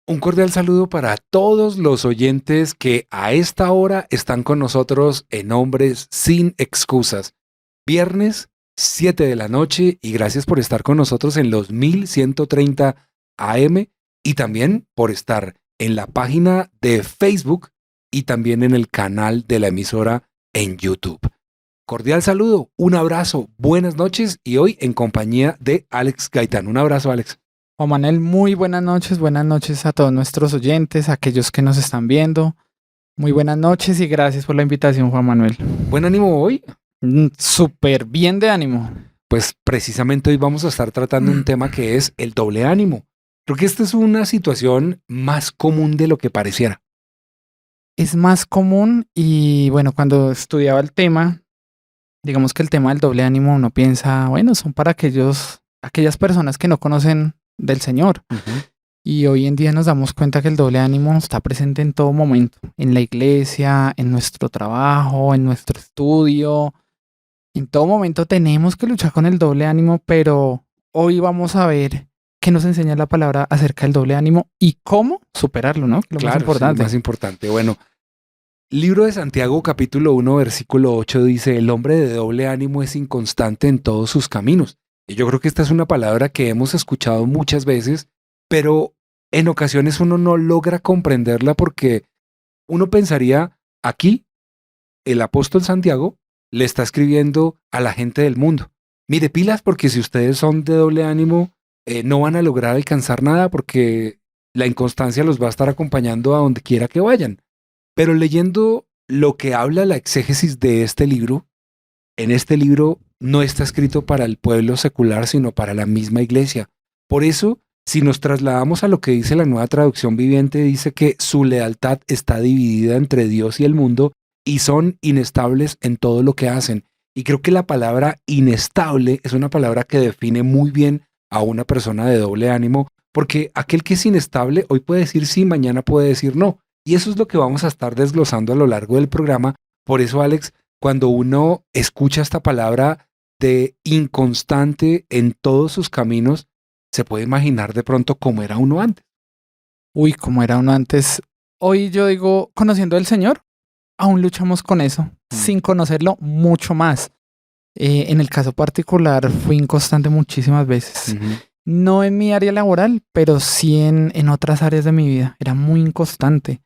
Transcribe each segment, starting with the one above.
Un cordial saludo para todos los oyentes que a esta hora están con nosotros en Hombres sin Excusas. Viernes, 7 de la noche, y gracias por estar con nosotros en los 1130 AM y también por estar en la página de Facebook y también en el canal de la emisora en YouTube. Cordial saludo, un abrazo, buenas noches y hoy en compañía de Alex Gaitán. Un abrazo, Alex. Juan Manuel, muy buenas noches a todos nuestros oyentes, a aquellos que nos están viendo. Muy buenas noches y gracias por la invitación, Juan Manuel. ¿Buen ánimo hoy? Súper bien de ánimo. Pues precisamente hoy vamos a estar tratando un tema que es el doble ánimo. Creo que esta es una situación más común de lo que pareciera. Es más común y bueno, cuando estudiaba el tema, digamos que el tema del doble ánimo uno piensa, bueno, son para aquellas personas que no conocen del Señor. Y hoy en día nos damos cuenta que el doble ánimo está presente en todo momento, en la iglesia, en nuestro trabajo, en nuestro estudio. En todo momento tenemos que luchar con el doble ánimo, pero hoy vamos a ver qué nos enseña la palabra acerca del doble ánimo y cómo superarlo, ¿no? Lo más importante. Sí, lo más importante. Bueno, libro de Santiago capítulo 1 versículo 8 dice, el hombre de doble ánimo es inconstante en todos sus caminos. Y yo creo que esta es una palabra que hemos escuchado muchas veces, pero en ocasiones uno no logra comprenderla porque uno pensaría, aquí el apóstol Santiago le está escribiendo a la gente del mundo. Mire, pilas, porque si ustedes son de doble ánimo, no van a lograr alcanzar nada porque la inconstancia los va a estar acompañando a donde quiera que vayan. Pero leyendo lo que habla la exégesis de este libro, en este libro no está escrito para el pueblo secular, sino para la misma iglesia. Por eso, si nos trasladamos a lo que dice la Nueva Traducción Viviente, dice que su lealtad está dividida entre Dios y el mundo y son inestables en todo lo que hacen. Y creo que la palabra inestable es una palabra que define muy bien a una persona de doble ánimo, porque aquel que es inestable hoy puede decir sí, mañana puede decir no. Y eso es lo que vamos a estar desglosando a lo largo del programa. Por eso, Alex, cuando uno escucha esta palabra de inconstante en todos sus caminos, se puede imaginar de pronto cómo era uno antes. Uy, cómo era uno antes. Hoy yo digo, conociendo al Señor, aún luchamos con eso, sin conocerlo mucho más. En el caso particular, fui inconstante muchísimas veces. No en mi área laboral, pero sí en otras áreas de mi vida. Era muy inconstante.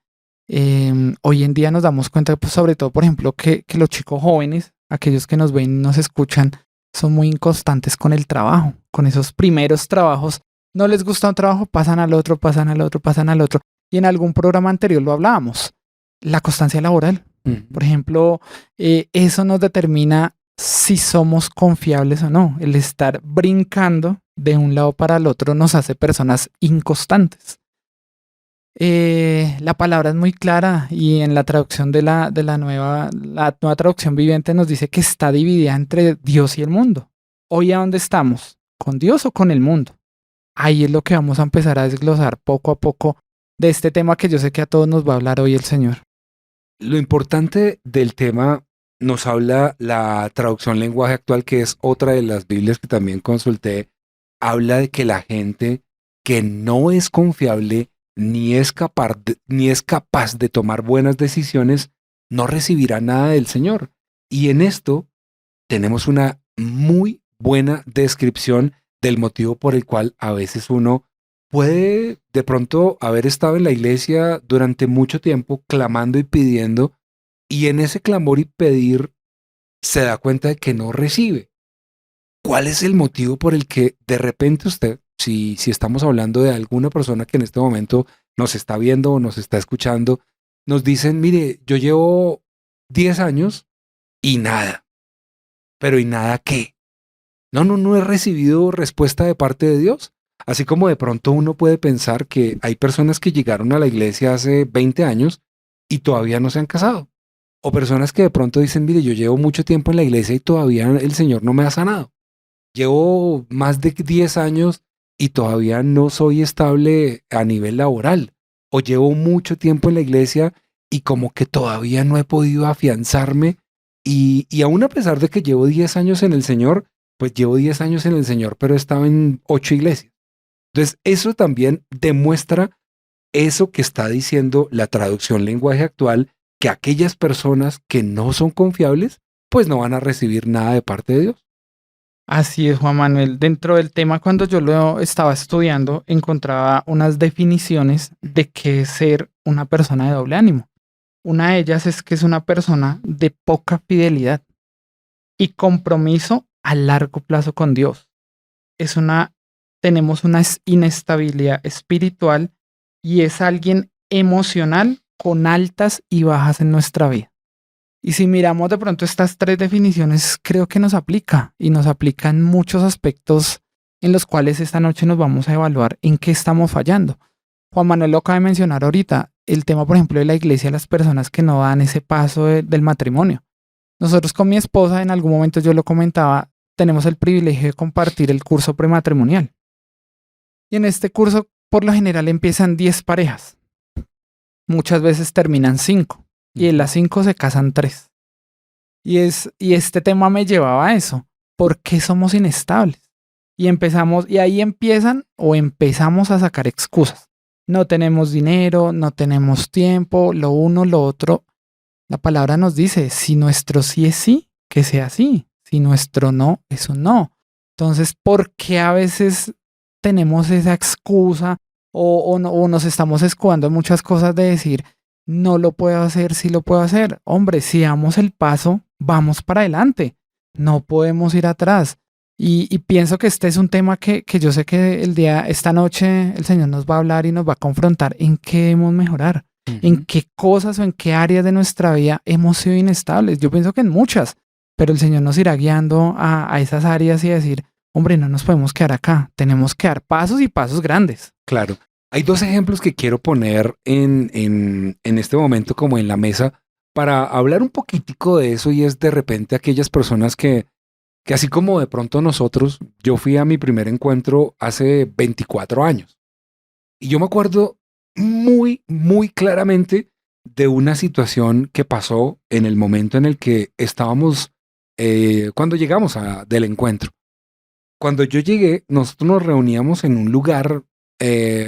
Hoy en día nos damos cuenta, pues, sobre todo, por ejemplo, que los chicos jóvenes, aquellos que nos ven y nos escuchan, son muy inconstantes con el trabajo, con esos primeros trabajos. No les gusta un trabajo, pasan al otro, pasan al otro, pasan al otro. Y en algún programa anterior lo hablábamos. La constancia laboral, por ejemplo, eso nos determina si somos confiables o no. El estar brincando de un lado para el otro nos hace personas inconstantes. La palabra es muy clara y en la traducción de la nueva traducción viviente nos dice que está dividida entre Dios y el mundo. ¿Hoy a dónde estamos? ¿Con Dios o con el mundo? Ahí es lo que vamos a empezar a desglosar poco a poco de este tema que yo sé que a todos nos va a hablar hoy el Señor. Lo importante del tema nos habla la traducción lenguaje actual, que es otra de las Biblias que también consulté, habla de que la gente que no es confiable ni es capaz de tomar buenas decisiones, no recibirá nada del Señor. Y en esto tenemos una muy buena descripción del motivo por el cual a veces uno puede de pronto haber estado en la iglesia durante mucho tiempo clamando y pidiendo, y en ese clamor y pedir se da cuenta de que no recibe. ¿Cuál es el motivo por el que de repente usted, si estamos hablando de alguna persona que en este momento nos está viendo o nos está escuchando, nos dicen, mire, yo llevo 10 años y nada, pero ¿y nada qué? No he recibido respuesta de parte de Dios. Así como de pronto uno puede pensar que hay personas que llegaron a la iglesia hace 20 años y todavía no se han casado. O personas que de pronto dicen, mire, yo llevo mucho tiempo en la iglesia y todavía el Señor no me ha sanado. Llevo más de 10 años y todavía no soy estable a nivel laboral. O llevo mucho tiempo en la iglesia y como que todavía no he podido afianzarme. Y aún a pesar de que llevo 10 años en el Señor, pues llevo 10 años en el Señor, pero he estado en 8 iglesias. Entonces, eso también demuestra eso que está diciendo la traducción lenguaje actual, que aquellas personas que no son confiables, pues no van a recibir nada de parte de Dios. Así es, Juan Manuel. Dentro del tema, cuando yo lo estaba estudiando, encontraba unas definiciones de qué es ser una persona de doble ánimo. Una de ellas es que es una persona de poca fidelidad y compromiso a largo plazo con Dios. Tenemos una inestabilidad espiritual y es alguien emocional con altas y bajas en nuestra vida. Y si miramos de pronto estas tres definiciones, creo que nos aplica y nos aplica en muchos aspectos en los cuales esta noche nos vamos a evaluar en qué estamos fallando. Juan Manuel lo acaba de mencionar ahorita, el tema, por ejemplo, de la iglesia, las personas que no dan ese paso del matrimonio. Nosotros con mi esposa, en algún momento yo lo comentaba, tenemos el privilegio de compartir el curso prematrimonial. Y en este curso, por lo general, empiezan 10 parejas. Muchas veces terminan 5. Y en las 5 se casan 3. Y este tema me llevaba a eso. ¿Por qué somos inestables? Y ahí empezamos a sacar excusas. No tenemos dinero, no tenemos tiempo, lo uno, lo otro. La palabra nos dice, si nuestro sí es sí, que sea sí. Si nuestro no es un no. Entonces, ¿por qué a veces tenemos esa excusa o nos estamos escudando en muchas cosas de decir, no lo puedo hacer, sí lo puedo hacer? Hombre, si damos el paso, vamos para adelante. No podemos ir atrás. Y pienso que este es un tema que yo sé que esta noche el Señor nos va a hablar y nos va a confrontar en qué debemos mejorar, en qué cosas o en qué áreas de nuestra vida hemos sido inestables. Yo pienso que en muchas, pero el Señor nos irá guiando a esas áreas y a decir, hombre, no nos podemos quedar acá, tenemos que dar pasos y pasos grandes. Claro. Hay 2 ejemplos que quiero poner en este momento como en la mesa para hablar un poquitico de eso, y es de repente aquellas personas que así como de pronto nosotros, yo fui a mi primer encuentro hace 24 años y yo me acuerdo muy, muy claramente de una situación que pasó en el momento en el que estábamos, cuando llegamos del encuentro. Cuando yo llegué, nosotros nos reuníamos en un lugar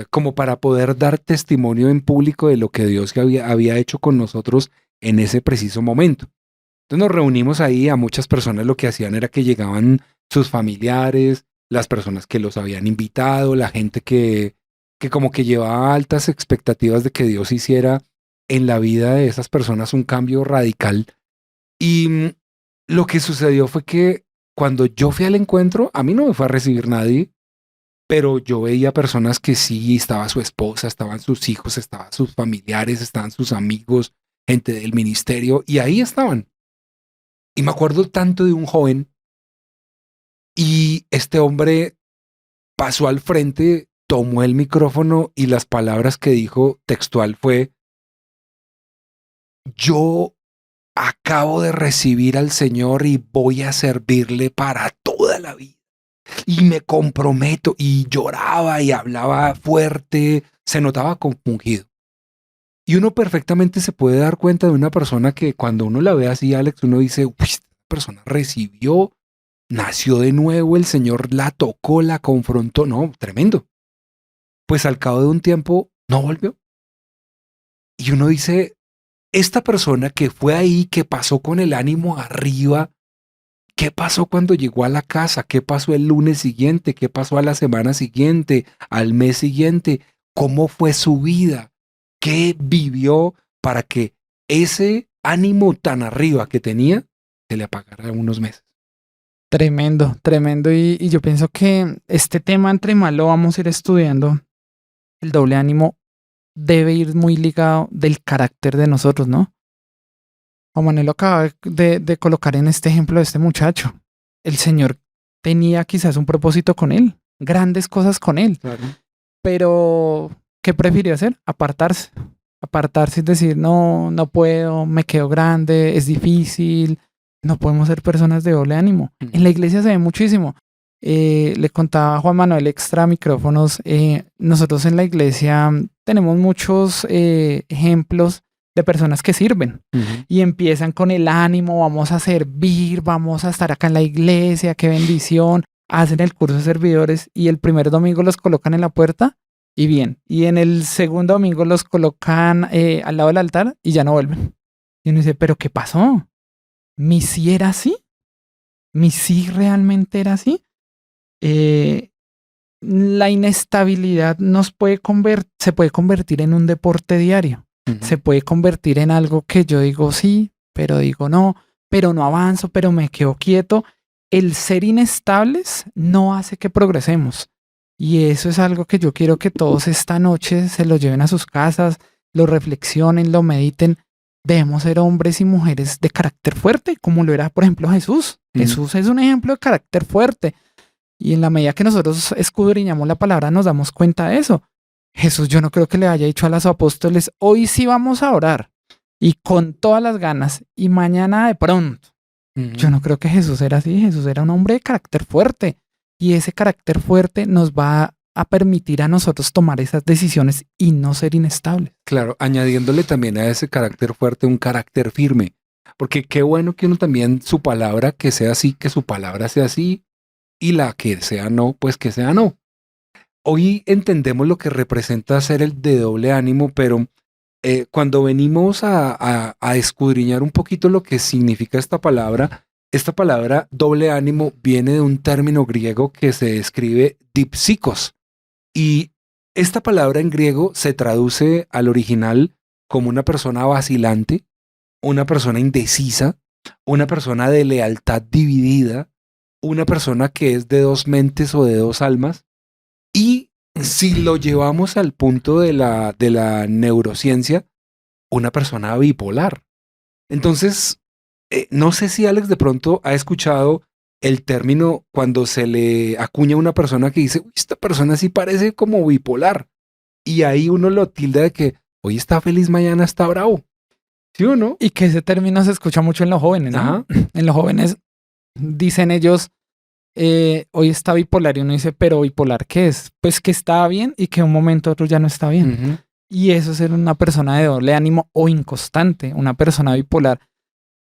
como para poder dar testimonio en público de lo que Dios había hecho con nosotros en ese preciso momento. Entonces nos reunimos ahí, a muchas personas lo que hacían era que llegaban sus familiares, las personas que los habían invitado, la gente que como que llevaba altas expectativas de que Dios hiciera en la vida de esas personas un cambio radical. Y lo que sucedió fue que cuando yo fui al encuentro, a mí no me fue a recibir nadie, pero yo veía personas que sí, estaba su esposa, estaban sus hijos, estaban sus familiares, estaban sus amigos, gente del ministerio, y ahí estaban. Y me acuerdo tanto de un joven, y este hombre pasó al frente, tomó el micrófono y las palabras que dijo textual fue: yo acabo de recibir al Señor y voy a servirle para toda la vida. Y me comprometo. Y lloraba y hablaba fuerte, se notaba compungido. Y uno perfectamente se puede dar cuenta de una persona que cuando uno la ve así, Alex, uno dice, uy, esta persona recibió, nació de nuevo, el Señor la tocó, la confrontó. No, tremendo. Pues al cabo de un tiempo no volvió. Y uno dice, esta persona que fue ahí, que pasó con el ánimo arriba, ¿qué pasó cuando llegó a la casa? ¿Qué pasó el lunes siguiente? ¿Qué pasó a la semana siguiente? ¿Al mes siguiente? ¿Cómo fue su vida? ¿Qué vivió para que ese ánimo tan arriba que tenía se le apagara en unos meses? Tremendo, tremendo. Y yo pienso que este tema entre más lo vamos a ir estudiando, el doble ánimo debe ir muy ligado del carácter de nosotros, ¿no? Juan Manuel lo acaba de colocar en este ejemplo de este muchacho. El Señor tenía quizás un propósito con él, grandes cosas con él. Claro. Pero, ¿qué prefirió hacer? Apartarse. Apartarse y decir, no, no puedo, me quedo grande, es difícil. No podemos ser personas de doble ánimo. En la iglesia se ve muchísimo. Le contaba a Juan Manuel extra micrófonos. Nosotros en la iglesia tenemos muchos ejemplos de personas que sirven y empiezan con el ánimo, vamos a servir, vamos a estar acá en la iglesia, qué bendición, hacen el curso de servidores y el primer domingo los colocan en la puerta y bien. Y en el segundo domingo los colocan al lado del altar y ya no vuelven. Y uno dice, ¿pero qué pasó? ¿Mi sí era así? ¿Mi sí realmente era así? La inestabilidad se puede convertir en un deporte diario. Se puede convertir en algo que yo digo sí, pero digo no, pero no avanzo, pero me quedo quieto. El ser inestables no hace que progresemos. Y eso es algo que yo quiero que todos esta noche se lo lleven a sus casas, lo reflexionen, lo mediten. Debemos ser hombres y mujeres de carácter fuerte, como lo era, por ejemplo, Jesús. Jesús es un ejemplo de carácter fuerte. Y en la medida que nosotros escudriñamos la palabra, nos damos cuenta de eso. Jesús, yo no creo que le haya dicho a los apóstoles, hoy sí vamos a orar y con todas las ganas y mañana de pronto. Yo no creo que Jesús era así. Jesús era un hombre de carácter fuerte y ese carácter fuerte nos va a permitir a nosotros tomar esas decisiones y no ser inestables. Claro, añadiéndole también a ese carácter fuerte un carácter firme, porque qué bueno que uno también su palabra que sea así, que su palabra sea así y la que sea no, pues que sea no. Hoy entendemos lo que representa ser el de doble ánimo, pero cuando venimos a escudriñar un poquito lo que significa esta palabra doble ánimo viene de un término griego que se escribe dipsikos. Y esta palabra en griego se traduce al original como una persona vacilante, una persona indecisa, una persona de lealtad dividida, una persona que es de dos mentes o de dos almas. Y si lo llevamos al punto de la neurociencia, una persona bipolar. Entonces, no sé si Alex de pronto ha escuchado el término cuando se le acuña a una persona que dice, esta persona sí parece como bipolar. Y ahí uno lo tilda de que hoy está feliz, mañana está bravo. ¿Sí o no? Y que ese término se escucha mucho en los jóvenes, ¿no? Ajá. En los jóvenes dicen ellos, hoy está bipolar y uno dice, pero bipolar, ¿qué es? Pues que está bien y que un momento a otro ya no está bien. Y eso es ser una persona de doble ánimo o inconstante, una persona bipolar,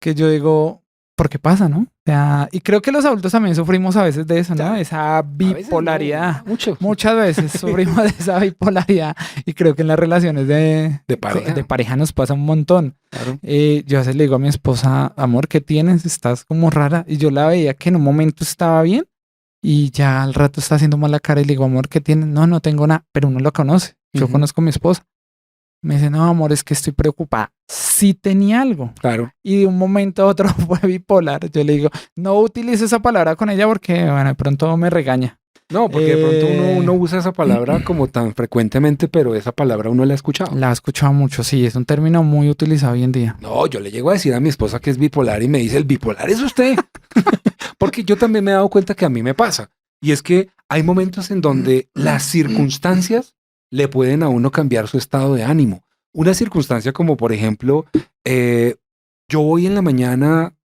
que yo digo, ¿por qué pasa, no? O sea, y creo que los adultos también sufrimos a veces de eso, ¿no? Esa bipolaridad. No, Muchas veces sufrimos de esa bipolaridad y creo que en las relaciones de pareja nos pasa un montón. Claro. Yo a veces le digo a mi esposa, amor, ¿qué tienes? Estás como rara. Y yo la veía que en un momento estaba bien y ya al rato está haciendo mala cara y le digo, amor, ¿qué tienes? No, no tengo nada, pero uno lo conoce. Yo conozco a mi esposa. Me dice, no, amor, es que estoy preocupada. Sí tenía algo. Claro. Y de un momento a otro fue bipolar. Yo le digo, no utilice esa palabra con ella porque, bueno, de pronto me regaña. No, porque de pronto uno usa esa palabra como tan frecuentemente, pero esa palabra uno la ha escuchado. La ha escuchado mucho, sí. Es un término muy utilizado hoy en día. No, yo le llego a decir a mi esposa que es bipolar y me dice, el bipolar es usted. Porque yo también me he dado cuenta que a mí me pasa. Y es que hay momentos en donde las circunstancias le pueden a uno cambiar su estado de ánimo. Una circunstancia como, por ejemplo, yo voy en la mañana,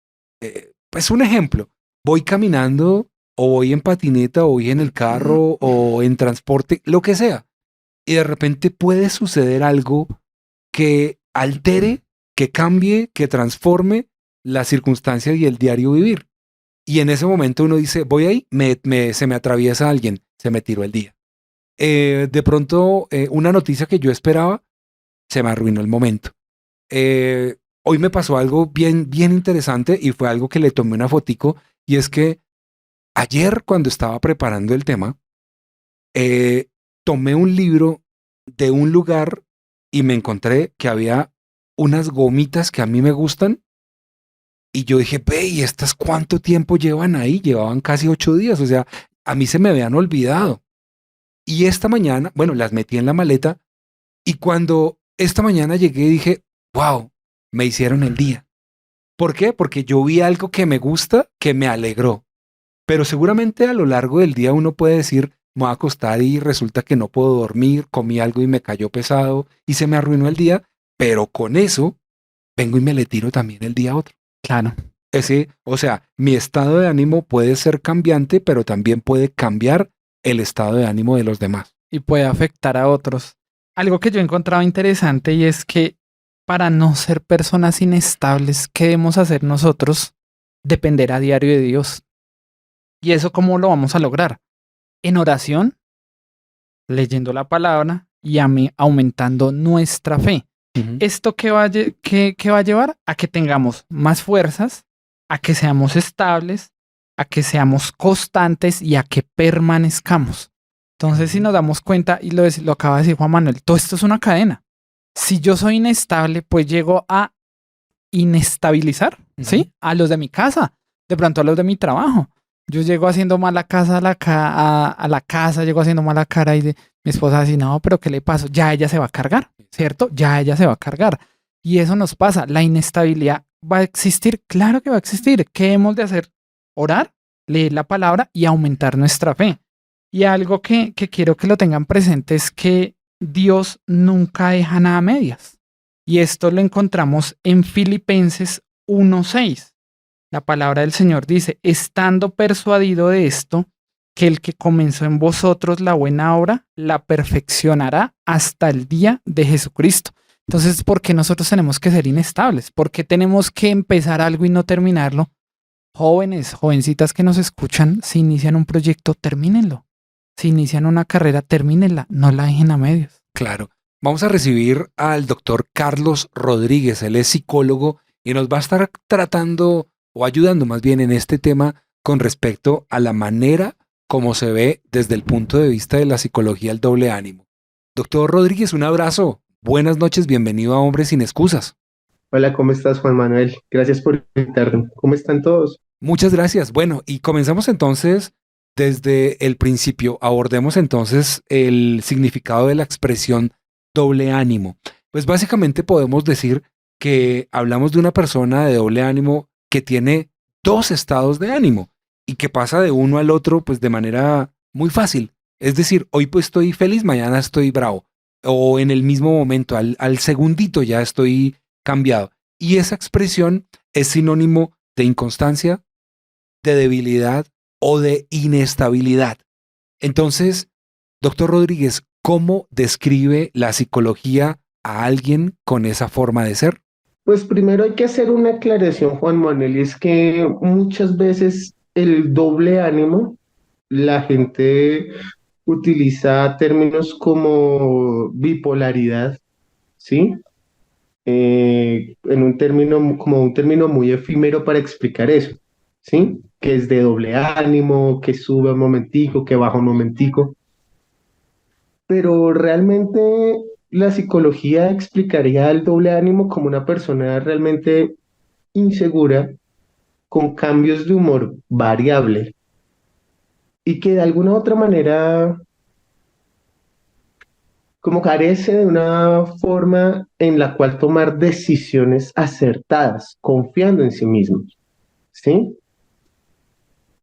pues un ejemplo, voy caminando o voy en patineta o voy en el carro o en transporte, lo que sea. Y de repente puede suceder algo que altere, que cambie, que transforme la circunstancia y el diario vivir. Y en ese momento uno dice, voy ahí, se me atraviesa alguien, se me tiró el día. De pronto, una noticia que yo esperaba, se me arruinó el momento. Hoy me pasó algo bien, bien interesante y fue algo que le tomé una fotico y es que ayer cuando estaba preparando el tema, tomé un libro de un lugar y me encontré que había unas gomitas que a mí me gustan y yo dije, ve, ¿y estas cuánto tiempo llevan ahí? Llevaban casi 8 días, o sea, a mí se me habían olvidado. Y esta mañana, bueno, las metí en la maleta y cuando esta mañana llegué dije, wow, me hicieron el día. ¿Por qué? Porque yo vi algo que me gusta, que me alegró. Pero seguramente a lo largo del día uno puede decir, me voy a acostar y resulta que no puedo dormir, comí algo y me cayó pesado y se me arruinó el día, pero con eso vengo y me le tiro también el día a otro. Claro. O sea, mi estado de ánimo puede ser cambiante, pero también puede cambiar el estado de ánimo de los demás. Y puede afectar a otros. Algo que yo he encontrado interesante y es que para no ser personas inestables, ¿qué debemos hacer nosotros? Depender a diario de Dios. ¿Y eso cómo lo vamos a lograr? En oración, leyendo la palabra y aumentando nuestra fe. ¿Esto qué va a llevar? A que tengamos más fuerzas, a que seamos estables, a que seamos constantes y a que permanezcamos. Entonces, si nos damos cuenta, y lo acaba de decir Juan Manuel, todo esto es una cadena. Si yo soy inestable, pues llego a inestabilizar, ¿sí? A los de mi casa, de pronto a los de mi trabajo. Yo llego haciendo mala casa a la casa, llego haciendo mala cara y mi esposa dice, no, pero ¿qué le pasó? Ya ella se va a cargar, ¿cierto? Ya ella se va a cargar. Y eso nos pasa. La inestabilidad va a existir, claro que va a existir. ¿Qué hemos de hacer? Orar, leer la palabra y aumentar nuestra fe. Y algo que quiero que lo tengan presente es que Dios nunca deja nada a medias. Y esto lo encontramos en Filipenses 1:6. La palabra del Señor dice, estando persuadido de esto, que el que comenzó en vosotros la buena obra, la perfeccionará hasta el día de Jesucristo. Entonces, ¿por qué nosotros tenemos que ser inestables? ¿Por qué tenemos que empezar algo y no terminarlo? Jóvenes, jovencitas que nos escuchan, si inician un proyecto, termínenlo. Si inician una carrera, termínenla, no la dejen a medios. Claro. Vamos a recibir al doctor Carlos Rodríguez. Él es psicólogo y nos va a estar tratando o ayudando más bien en este tema con respecto a la manera como se ve desde el punto de vista de la psicología el doble ánimo. Doctor Rodríguez, un abrazo. Buenas noches, bienvenido a Hombres sin Excusas. Hola, ¿cómo estás, Juan Manuel? Gracias por invitarme. ¿Cómo están todos? Muchas gracias. Bueno, y comenzamos entonces desde el principio. Abordemos entonces el significado de la expresión doble ánimo. Pues básicamente podemos decir que hablamos de una persona de doble ánimo que tiene dos estados de ánimo y que pasa de uno al otro pues de manera muy fácil. Es decir, hoy pues estoy feliz, mañana estoy bravo. O en el mismo momento, al segundito ya estoy cambiado. Y esa expresión es sinónimo de inconstancia, de debilidad o de inestabilidad. Entonces, doctor Rodríguez, ¿cómo describe la psicología a alguien con esa forma de ser? Pues primero hay que hacer una aclaración, Juan Manuel, y es que muchas veces el doble ánimo, la gente utiliza términos como bipolaridad, ¿sí? En un término, como un término muy efímero para explicar eso, ¿sí? Que es de doble ánimo, que sube un momentico, que baja un momentico. Pero realmente la psicología explicaría el doble ánimo como una persona realmente insegura, con cambios de humor variable y que de alguna u otra manera como carece de una forma en la cual tomar decisiones acertadas, confiando en sí mismo, ¿sí?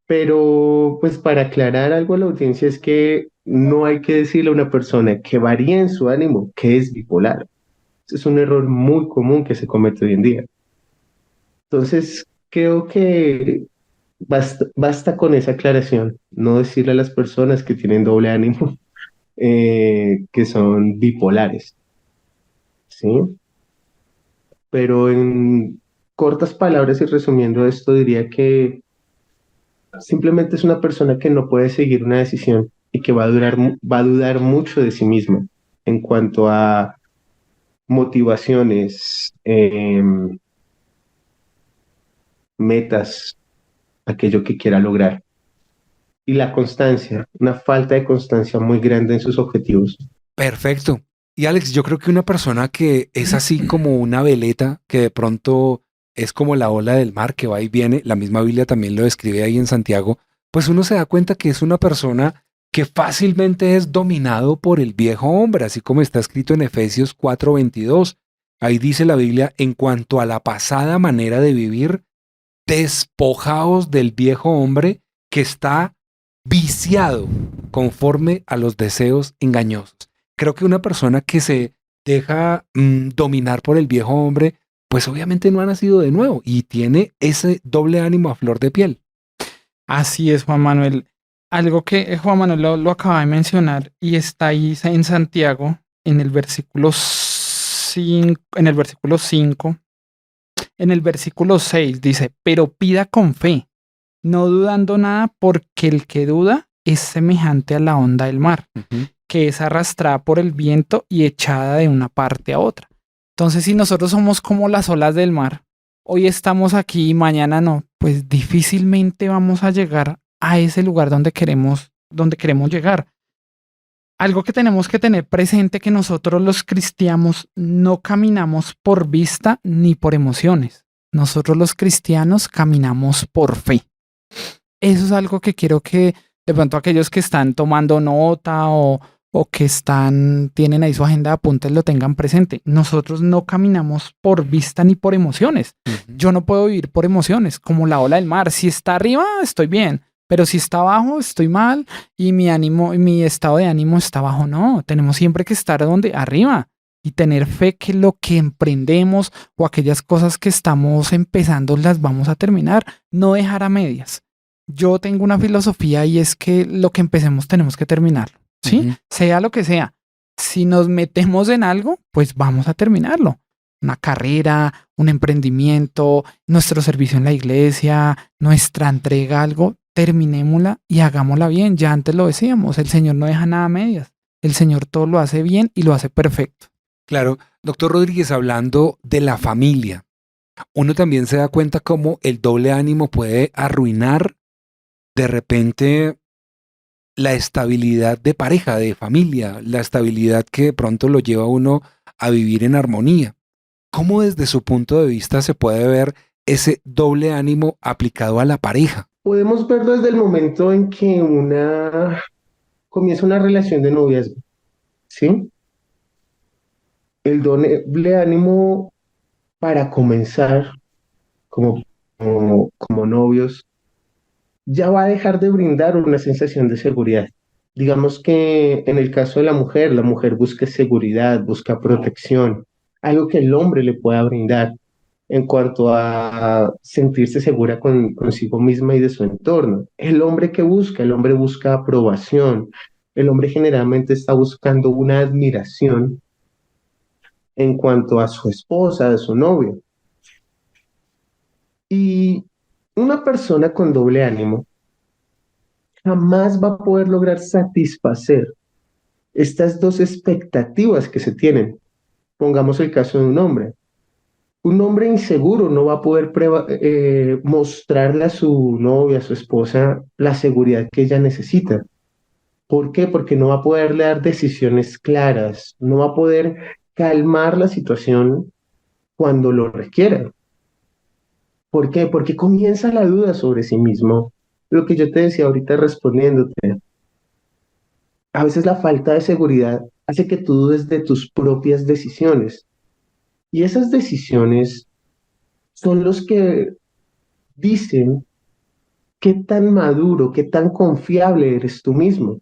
Pero pues para aclarar algo a la audiencia es que no hay que decirle a una persona que varía en su ánimo que es bipolar. Es un error muy común que se comete hoy en día. Entonces, creo que basta con esa aclaración, no decirle a las personas que tienen doble ánimo que son bipolares, ¿sí? Pero en cortas palabras y resumiendo esto, diría que simplemente es una persona que no puede seguir una decisión y que va a dudar mucho de sí misma en cuanto a motivaciones, metas, aquello que quiera lograr. Y la constancia, una falta de constancia muy grande en sus objetivos. Perfecto. Y Alex, yo creo que una persona que es así como una veleta, que de pronto es como la ola del mar que va y viene, la misma Biblia también lo describe ahí en Santiago, pues uno se da cuenta que es una persona que fácilmente es dominado por el viejo hombre, así como está escrito en Efesios 4:22. Ahí dice la Biblia, en cuanto a la pasada manera de vivir, despojaos del viejo hombre que está viciado conforme a los deseos engañosos. Creo que una persona que se deja dominar por el viejo hombre, pues obviamente no ha nacido de nuevo y tiene ese doble ánimo a flor de piel. Así es, Juan Manuel. Algo que Juan Manuel lo acaba de mencionar y está ahí en Santiago, en el versículo 5, en el versículo 6 dice, pero pida con fe, no dudando nada, porque el que duda es semejante a la onda del mar, que es arrastrada por el viento y echada de una parte a otra. Entonces, si nosotros somos como las olas del mar, hoy estamos aquí y mañana no, pues difícilmente vamos a llegar a ese lugar donde queremos llegar. Algo que tenemos que tener presente que nosotros los cristianos no caminamos por vista ni por emociones. Nosotros los cristianos caminamos por fe. Eso es algo que quiero que de pronto aquellos que están tomando nota o que tienen ahí su agenda de apuntes lo tengan presente. Nosotros no caminamos por vista ni por emociones. Yo no puedo vivir por emociones, como la ola del mar. Si está arriba, estoy bien. Pero si está abajo, estoy mal y mi estado de ánimo está bajo. No, tenemos siempre que estar arriba y tener fe que lo que emprendemos o aquellas cosas que estamos empezando las vamos a terminar, no dejar a medias. Yo tengo una filosofía y es que lo que empecemos tenemos que terminarlo, ¿sí? Sea lo que sea. Si nos metemos en algo, pues vamos a terminarlo. Una carrera, un emprendimiento, nuestro servicio en la iglesia, nuestra entrega a algo, terminémosla y hagámosla bien. Ya antes lo decíamos, el Señor no deja nada a medias. El Señor todo lo hace bien y lo hace perfecto. Claro, doctor Rodríguez, hablando de la familia, uno también se da cuenta cómo el doble ánimo puede arruinar de repente la estabilidad de pareja, de familia, la estabilidad que de pronto lo lleva a uno a vivir en armonía. ¿Cómo desde su punto de vista se puede ver ese doble ánimo aplicado a la pareja? Podemos verlo desde el momento en que comienza una relación de noviazgo, ¿sí? El doble ánimo para comenzar como novios ya va a dejar de brindar una sensación de seguridad. Digamos que en el caso de la mujer busca seguridad, busca protección, algo que el hombre le pueda brindar en cuanto a sentirse segura consigo misma y de su entorno. El hombre busca aprobación, el hombre generalmente está buscando una admiración en cuanto a su esposa, a su novio. Y una persona con doble ánimo jamás va a poder lograr satisfacer estas dos expectativas que se tienen. Pongamos el caso de un hombre. Un hombre inseguro no va a poder mostrarle a su novia, a su esposa, la seguridad que ella necesita. ¿Por qué? Porque no va a poderle dar decisiones claras, no va a poder calmar la situación cuando lo requiera. ¿Por qué? Porque comienza la duda sobre sí mismo. Lo que yo te decía ahorita respondiéndote, a veces la falta de seguridad hace que tú dudes de tus propias decisiones. Y esas decisiones son los que dicen qué tan maduro, qué tan confiable eres tú mismo.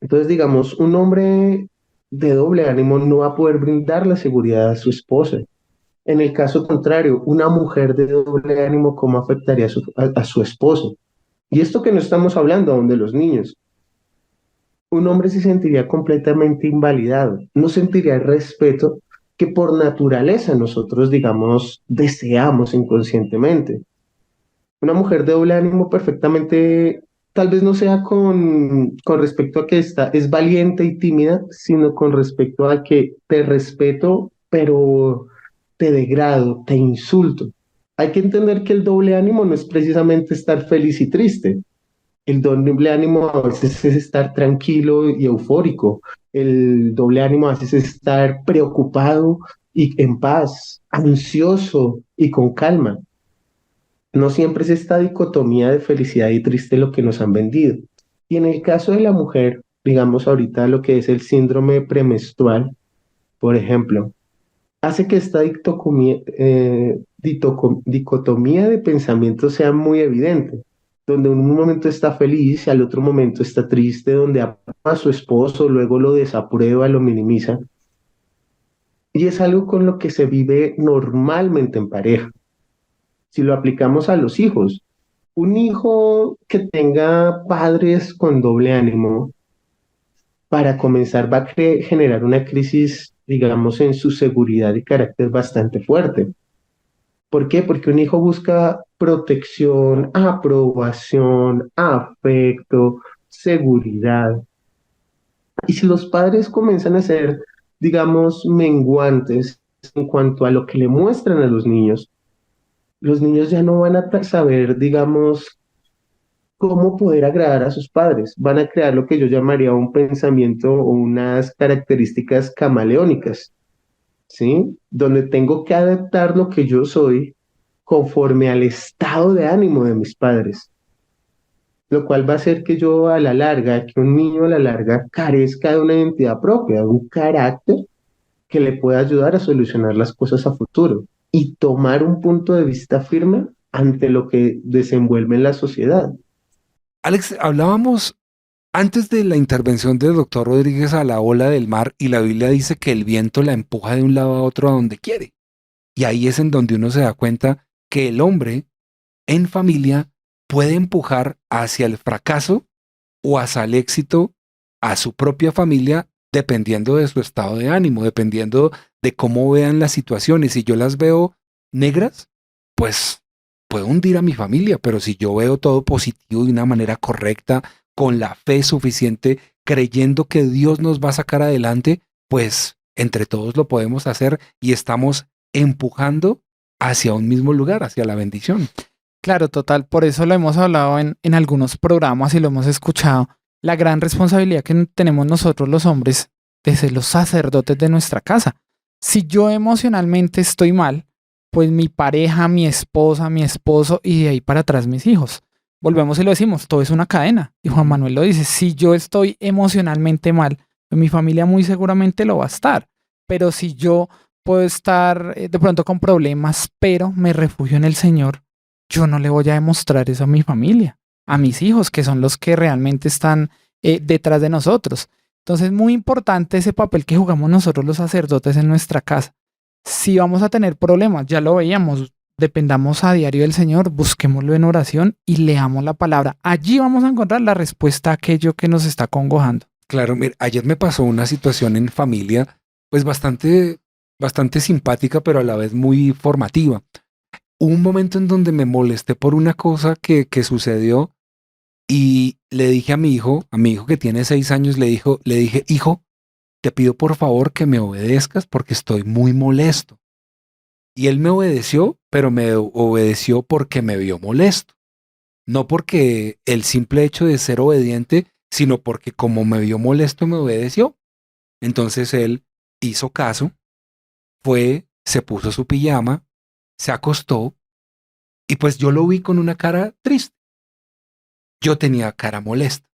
Entonces, digamos, un hombre de doble ánimo no va a poder brindar la seguridad a su esposa. En el caso contrario, una mujer de doble ánimo, ¿cómo afectaría a su esposo? Y esto que no estamos hablando aún de los niños. Un hombre se sentiría completamente invalidado, no sentiría el respeto que por naturaleza nosotros, digamos, deseamos inconscientemente. Una mujer de doble ánimo perfectamente, tal vez no sea con respecto a que es valiente y tímida, sino con respecto a que te respeto, pero te degrado, te insulto. Hay que entender que el doble ánimo no es precisamente estar feliz y triste. El doble ánimo a veces es estar tranquilo y eufórico. El doble ánimo a veces es estar preocupado y en paz, ansioso y con calma. No siempre es esta dicotomía de felicidad y triste lo que nos han vendido. Y en el caso de la mujer, digamos ahorita lo que es el síndrome premenstrual, por ejemplo, hace que esta dicotomía de pensamiento sea muy evidente, donde en un momento está feliz y al otro momento está triste, donde ama a su esposo, luego lo desaprueba, lo minimiza. Y es algo con lo que se vive normalmente en pareja. Si lo aplicamos a los hijos, un hijo que tenga padres con doble ánimo, para comenzar va a generar una crisis, digamos, en su seguridad y carácter bastante fuerte. ¿Por qué? Porque un hijo busca protección, aprobación, afecto, seguridad. Y si los padres comienzan a ser, digamos, menguantes en cuanto a lo que le muestran a los niños ya no van a saber, digamos, cómo poder agradar a sus padres. Van a crear lo que yo llamaría un pensamiento o unas características camaleónicas, ¿sí? Donde tengo que adaptar lo que yo soy conforme al estado de ánimo de mis padres, lo cual va a hacer que yo a la larga, que un niño a la larga carezca de una identidad propia, de un carácter que le pueda ayudar a solucionar las cosas a futuro y tomar un punto de vista firme ante lo que desenvuelve en la sociedad. Alex, hablábamos antes de la intervención del doctor Rodríguez a la ola del mar y la Biblia dice que el viento la empuja de un lado a otro a donde quiere. Y ahí es en donde uno se da cuenta que el hombre en familia puede empujar hacia el fracaso o hacia el éxito a su propia familia dependiendo de su estado de ánimo, dependiendo de cómo vean las situaciones. Si yo las veo negras, pues puedo hundir a mi familia, pero si yo veo todo positivo de una manera correcta, con la fe suficiente, creyendo que Dios nos va a sacar adelante, pues entre todos lo podemos hacer y estamos empujando hacia un mismo lugar, hacia la bendición. Claro, total. Por eso lo hemos hablado en algunos programas y lo hemos escuchado. La gran responsabilidad que tenemos nosotros los hombres de ser los sacerdotes de nuestra casa. Si yo emocionalmente estoy mal, pues mi pareja, mi esposa, mi esposo y de ahí para atrás mis hijos. Volvemos y lo decimos, todo es una cadena. Y Juan Manuel lo dice, si yo estoy emocionalmente mal, pues mi familia muy seguramente lo va a estar. Pero si yo puedo estar de pronto con problemas, pero me refugio en el Señor, yo no le voy a demostrar eso a mi familia, a mis hijos, que son los que realmente están detrás de nosotros. Entonces, muy importante ese papel que jugamos nosotros los sacerdotes en nuestra casa. Si vamos a tener problemas, ya lo veíamos, dependamos a diario del Señor, busquémoslo en oración y leamos la palabra. Allí vamos a encontrar la respuesta a aquello que nos está congojando. Claro, mira, ayer me pasó una situación en familia, pues bastante simpática, pero a la vez muy formativa. Hubo un momento en donde me molesté por una cosa que sucedió y le dije a mi hijo que tiene 6 años, le dije, hijo, te pido por favor que me obedezcas porque estoy muy molesto. Y él me obedeció, pero me obedeció porque me vio molesto. No porque el simple hecho de ser obediente, sino porque como me vio molesto me obedeció. Entonces él hizo caso, se puso su pijama, se acostó y pues yo lo vi con una cara triste. Yo tenía cara molesta.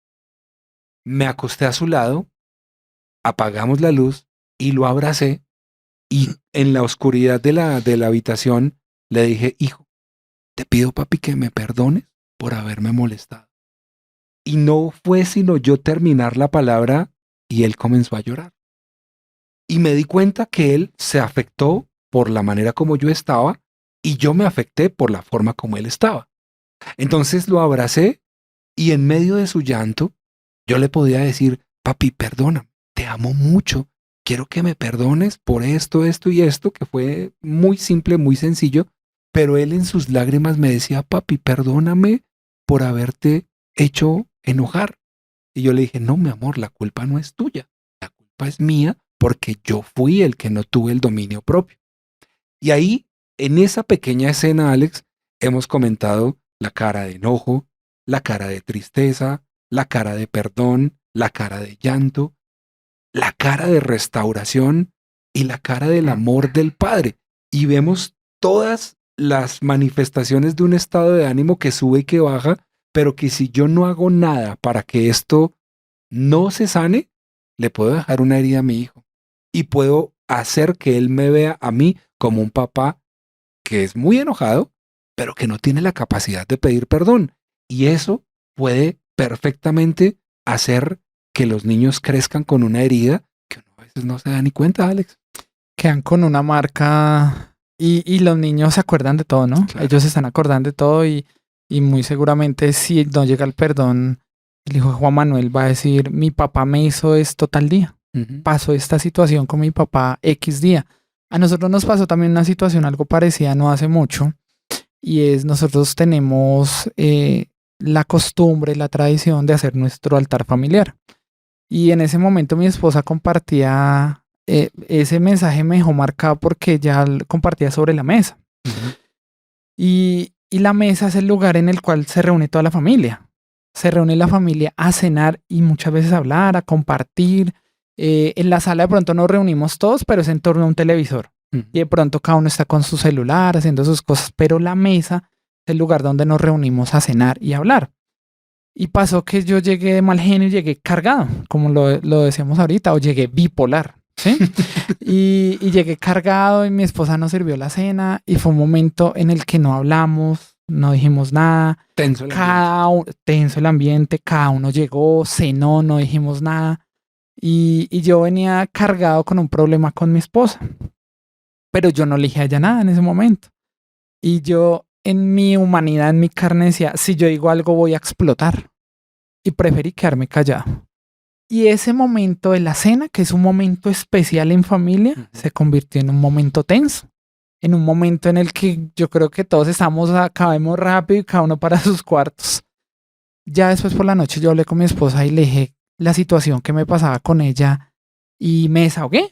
Me acosté a su lado, apagamos la luz y lo abracé y en la oscuridad de la habitación le dije, hijo, te pido papi que me perdones por haberme molestado. Y no fue sino yo terminar la palabra y él comenzó a llorar. Y me di cuenta que él se afectó por la manera como yo estaba y yo me afecté por la forma como él estaba. Entonces lo abracé y en medio de su llanto yo le podía decir, papi, perdóname, te amo mucho, quiero que me perdones por esto, esto y esto, que fue muy simple, muy sencillo, pero él en sus lágrimas me decía, papi, perdóname por haberte hecho enojar. Y yo le dije, no, mi amor, la culpa no es tuya, la culpa es mía porque yo fui el que no tuve el dominio propio. Y ahí, en esa pequeña escena, Alex, hemos comentado la cara de enojo, la cara de tristeza, la cara de perdón, la cara de llanto, la cara de restauración y la cara del amor del Padre. Y vemos todas las manifestaciones de un estado de ánimo que sube y que baja, pero que si yo no hago nada para que esto no se sane, le puedo dejar una herida a mi hijo y puedo hacer que él me vea a mí como un papá que es muy enojado, pero que no tiene la capacidad de pedir perdón. Y eso puede perfectamente hacer que los niños crezcan con una herida que uno a veces no se da ni cuenta, Alex. Quedan con una marca y los niños se acuerdan de todo, ¿no? Claro. Ellos se están acordando de todo y muy seguramente si no llega el perdón, el hijo de Juan Manuel va a decir, mi papá me hizo esto tal día. Pasó esta situación con mi papá X día. A nosotros nos pasó también una situación algo parecida no hace mucho y es nosotros tenemos la costumbre, la tradición de hacer nuestro altar familiar. Y en ese momento mi esposa compartía, ese mensaje me dejó marcado porque ella compartía sobre la mesa. Ujú. Y la mesa es el lugar en el cual se reúne toda la familia. Se reúne la familia a cenar y muchas veces a hablar, a compartir. En la sala de pronto nos reunimos todos, pero es en torno a un televisor. Ujú. Y de pronto cada uno está con su celular haciendo sus cosas, pero la mesa es el lugar donde nos reunimos a cenar y a hablar. Y pasó que yo llegué de mal genio y llegué cargado, como lo decíamos ahorita, o llegué bipolar, ¿sí? Y llegué cargado y mi esposa nos sirvió la cena y fue un momento en el que no hablamos, no dijimos nada, Tenso el ambiente. tenso el ambiente, cada uno llegó, cenó, no dijimos nada. Y yo venía cargado con un problema con mi esposa, pero yo no le dije a ella nada en ese momento. Y yo, en mi humanidad, en mi carne, decía, si yo digo algo voy a explotar. Y preferí quedarme callado. Y ese momento de la cena, que es un momento especial en familia, Ujú. se convirtió en un momento tenso. En un momento en el que yo creo que todos acabemos rápido y cada uno para sus cuartos. Ya después por la noche yo hablé con mi esposa y le dije la situación que me pasaba con ella y me desahogué.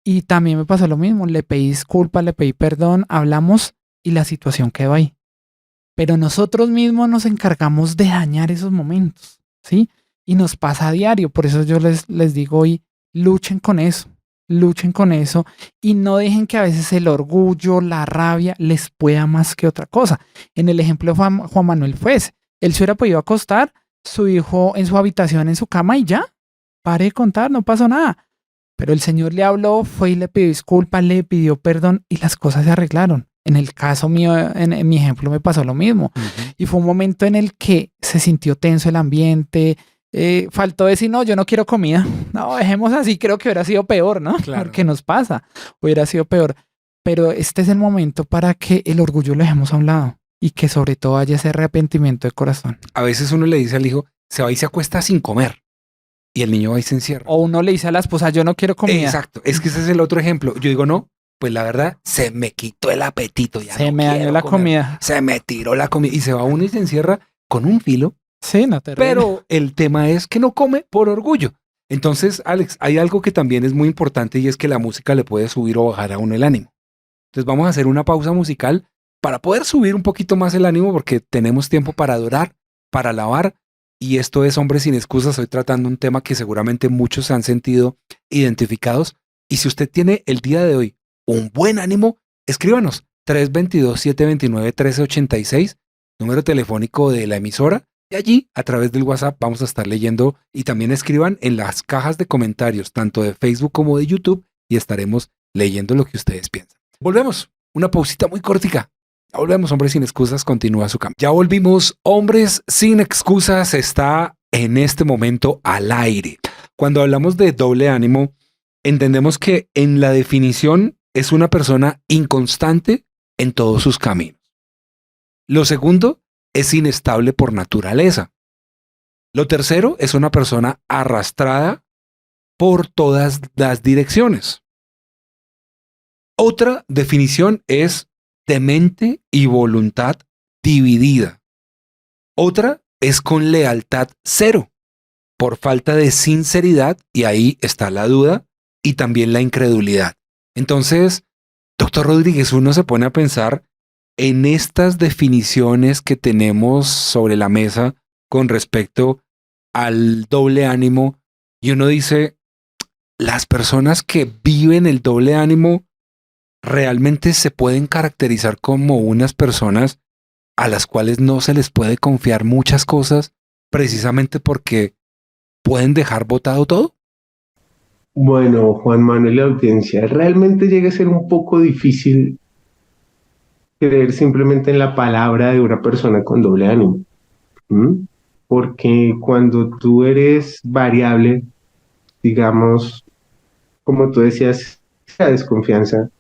Y también me pasó lo mismo, le pedí disculpas, le pedí perdón, hablamos y la situación quedó ahí. Pero nosotros mismos nos encargamos de dañar esos momentos, ¿sí? Y nos pasa a diario, por eso yo les digo hoy, luchen con eso y no dejen que a veces el orgullo, la rabia les pueda más que otra cosa. En el ejemplo de Juan Manuel fue ese. Él se hubiera podido acostar, su hijo en su habitación, en su cama y ya, pare de contar, no pasó nada. Pero el Señor le habló, fue y le pidió disculpas, le pidió perdón y las cosas se arreglaron. En el caso mío, en mi ejemplo, me pasó lo mismo. Ujú. Y fue un momento en el que se sintió tenso el ambiente. Faltó decir, no, yo no quiero comida. No, dejemos así, creo que hubiera sido peor, ¿no? Claro. Porque nos pasa, hubiera sido peor. Pero este es el momento para que el orgullo lo dejemos a un lado y que sobre todo haya ese arrepentimiento de corazón. A veces uno le dice al hijo, se va y se acuesta sin comer. Y el niño va y se encierra. O uno le dice a la esposa, yo no quiero comida. Exacto. Es que ese es el otro ejemplo. Yo digo, no, pues la verdad, se me quitó el apetito. Ya Se no me dañó quiero la comer. comida. Se me tiró la comida. Y se va uno y se encierra con un filo. Sí, no te ríes. Pero el tema es que no come por orgullo. Entonces, Alex, hay algo que también es muy importante y es que la música le puede subir o bajar a uno el ánimo. Entonces vamos a hacer una pausa musical para poder subir un poquito más el ánimo porque tenemos tiempo para adorar, para alabar. Y esto es Hombres sin Excusas. Estoy tratando un tema que seguramente muchos se han sentido identificados. Y si usted tiene el día de hoy un buen ánimo, escríbanos 322-729-1386, número telefónico de la emisora. Y allí, a través del WhatsApp, vamos a estar leyendo y también escriban en las cajas de comentarios, tanto de Facebook como de YouTube, y estaremos leyendo lo que ustedes piensan. Volvemos, una pausita muy cortica. Ya volvemos, Hombres sin Excusas, continúa su campo. Ya volvimos, Hombres sin Excusas está en este momento al aire. Cuando hablamos de doble ánimo, entendemos que en la definición es una persona inconstante en todos sus caminos. Lo segundo es inestable por naturaleza. Lo tercero es una persona arrastrada por todas las direcciones. Otra definición es de mente y voluntad dividida. Otra es con lealtad cero, por falta de sinceridad, y ahí está la duda y también la incredulidad. Entonces, doctor Rodríguez, uno se pone a pensar en estas definiciones que tenemos sobre la mesa con respecto al doble ánimo y uno dice, las personas que viven el doble ánimo realmente se pueden caracterizar como unas personas a las cuales no se les puede confiar muchas cosas precisamente porque pueden dejar botado todo. Bueno, Juan Manuel, la audiencia, realmente llega a ser un poco difícil creer simplemente en la palabra de una persona con doble ánimo. ¿Mm? Porque cuando tú eres variable, digamos, como tú decías, la desconfianza,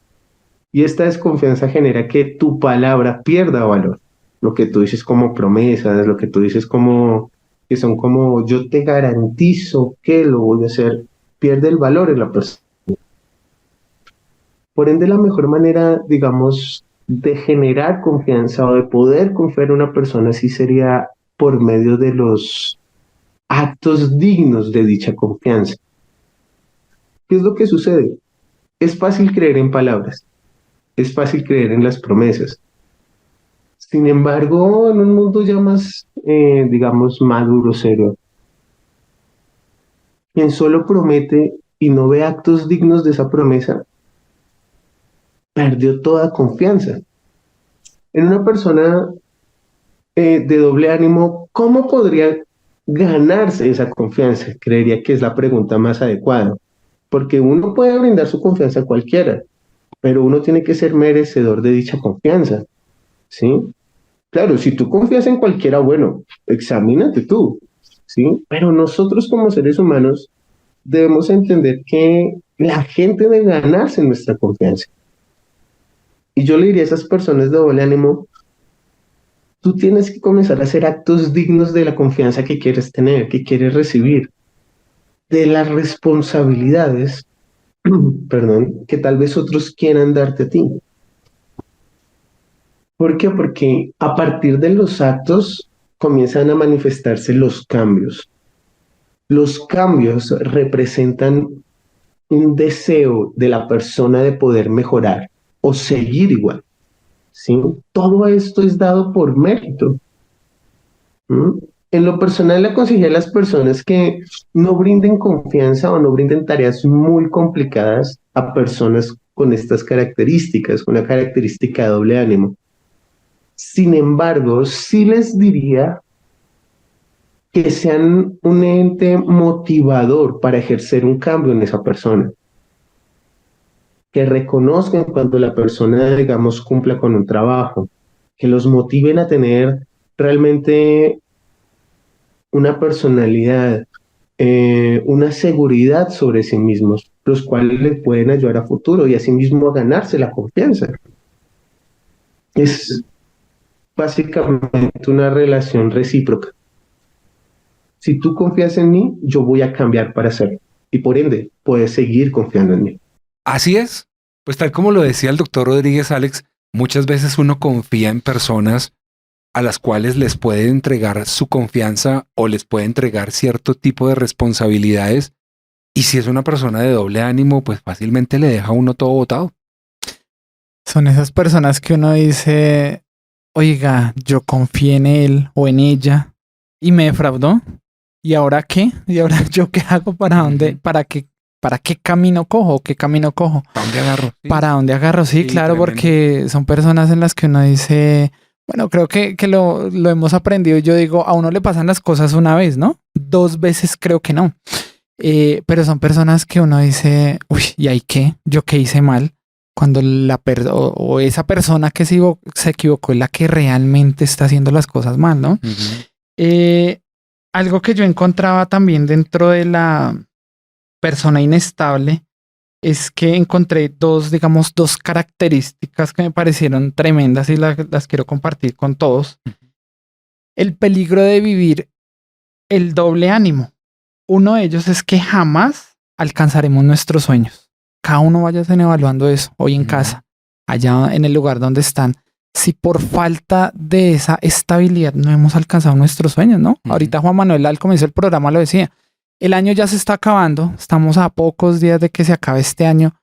y esta desconfianza genera que tu palabra pierda valor. Lo que tú dices como promesas, lo que tú dices como, que son como, yo te garantizo que lo voy a hacer, pierde el valor en la persona. Por ende, la mejor manera, digamos, de generar confianza o de poder confiar en una persona sí sería por medio actos dignos de dicha confianza. ¿Qué es lo que sucede? Es fácil creer en palabras, es fácil creer en las promesas. Sin embargo, en un mundo ya más, digamos, maduro, serio, quien solo promete y no ve actos dignos de esa promesa, perdió toda confianza. En una persona de doble ánimo, ¿cómo podría ganarse esa confianza? Creería que es la pregunta más adecuada, porque uno puede brindar su confianza a cualquiera, pero uno tiene que ser merecedor de dicha confianza, ¿sí? Claro, si tú confías en cualquiera, bueno, examínate tú, ¿sí? Pero nosotros como seres humanos debemos entender que la gente debe ganarse nuestra confianza. Y yo le diría a esas personas de doble ánimo, tú tienes que comenzar a hacer actos dignos de la confianza que quieres tener, que quieres recibir, de las responsabilidades, perdón, que tal vez otros quieran darte a ti. ¿Por qué? Porque a partir de los actos comienzan a manifestarse los cambios. Los cambios representan un deseo de la persona de poder mejorar o seguir igual, ¿sí? Todo esto es dado por mérito. ¿Mm? En lo personal, le aconsejé a las personas que no brinden confianza o no brinden tareas muy complicadas a personas con estas características, con una característica de doble ánimo. Sin embargo, sí les diría que sean un ente motivador para ejercer un cambio en esa persona, que reconozcan cuando la persona, digamos, cumpla con un trabajo, que los motiven a tener realmente una personalidad, una seguridad sobre sí mismos, los cuales les pueden ayudar a futuro y asimismo a ganarse la confianza. Es básicamente una relación recíproca. Si tú confías en mí, yo voy a cambiar para hacerlo. Y por ende, puedes seguir confiando en mí. Así es. Pues tal como lo decía el doctor Rodríguez, Alex, muchas veces uno confía en personas a las cuales les puede entregar su confianza o les puede entregar cierto tipo de responsabilidades. Y si es una persona de doble ánimo, pues fácilmente le deja a uno todo botado. Son esas personas que uno dice, oiga, yo confié en él o en ella y me defraudó. ¿Y ahora qué? ¿Y ahora yo qué hago? ¿Para dónde? ¿Para qué camino cojo? ¿Qué camino cojo? ¿Para dónde agarro? Sí. ¿Para dónde agarro? Sí, Sí, claro, tremendo. porque son personas en las que uno dice, bueno, creo que lo hemos aprendido. Yo digo, a uno le pasan las cosas una vez, ¿no? 2 veces creo que no. Pero son personas que uno dice, uy, ¿y ahí qué? ¿Yo qué hice mal? Cuando o esa persona que se equivocó es la que realmente está haciendo las cosas mal, ¿no? Algo que yo encontraba también dentro de la persona inestable es que encontré dos características que me parecieron tremendas y las quiero compartir con todos. El peligro de vivir el doble ánimo. Uno de ellos es que jamás alcanzaremos nuestros sueños. Cada uno vaya evaluando eso hoy en casa, allá en el lugar donde están. Si por falta de esa estabilidad no hemos alcanzado nuestros sueños, ¿no? Ahorita Juan Manuel al comienzo del programa lo decía. El año ya se está acabando. Estamos a pocos días de que se acabe este año.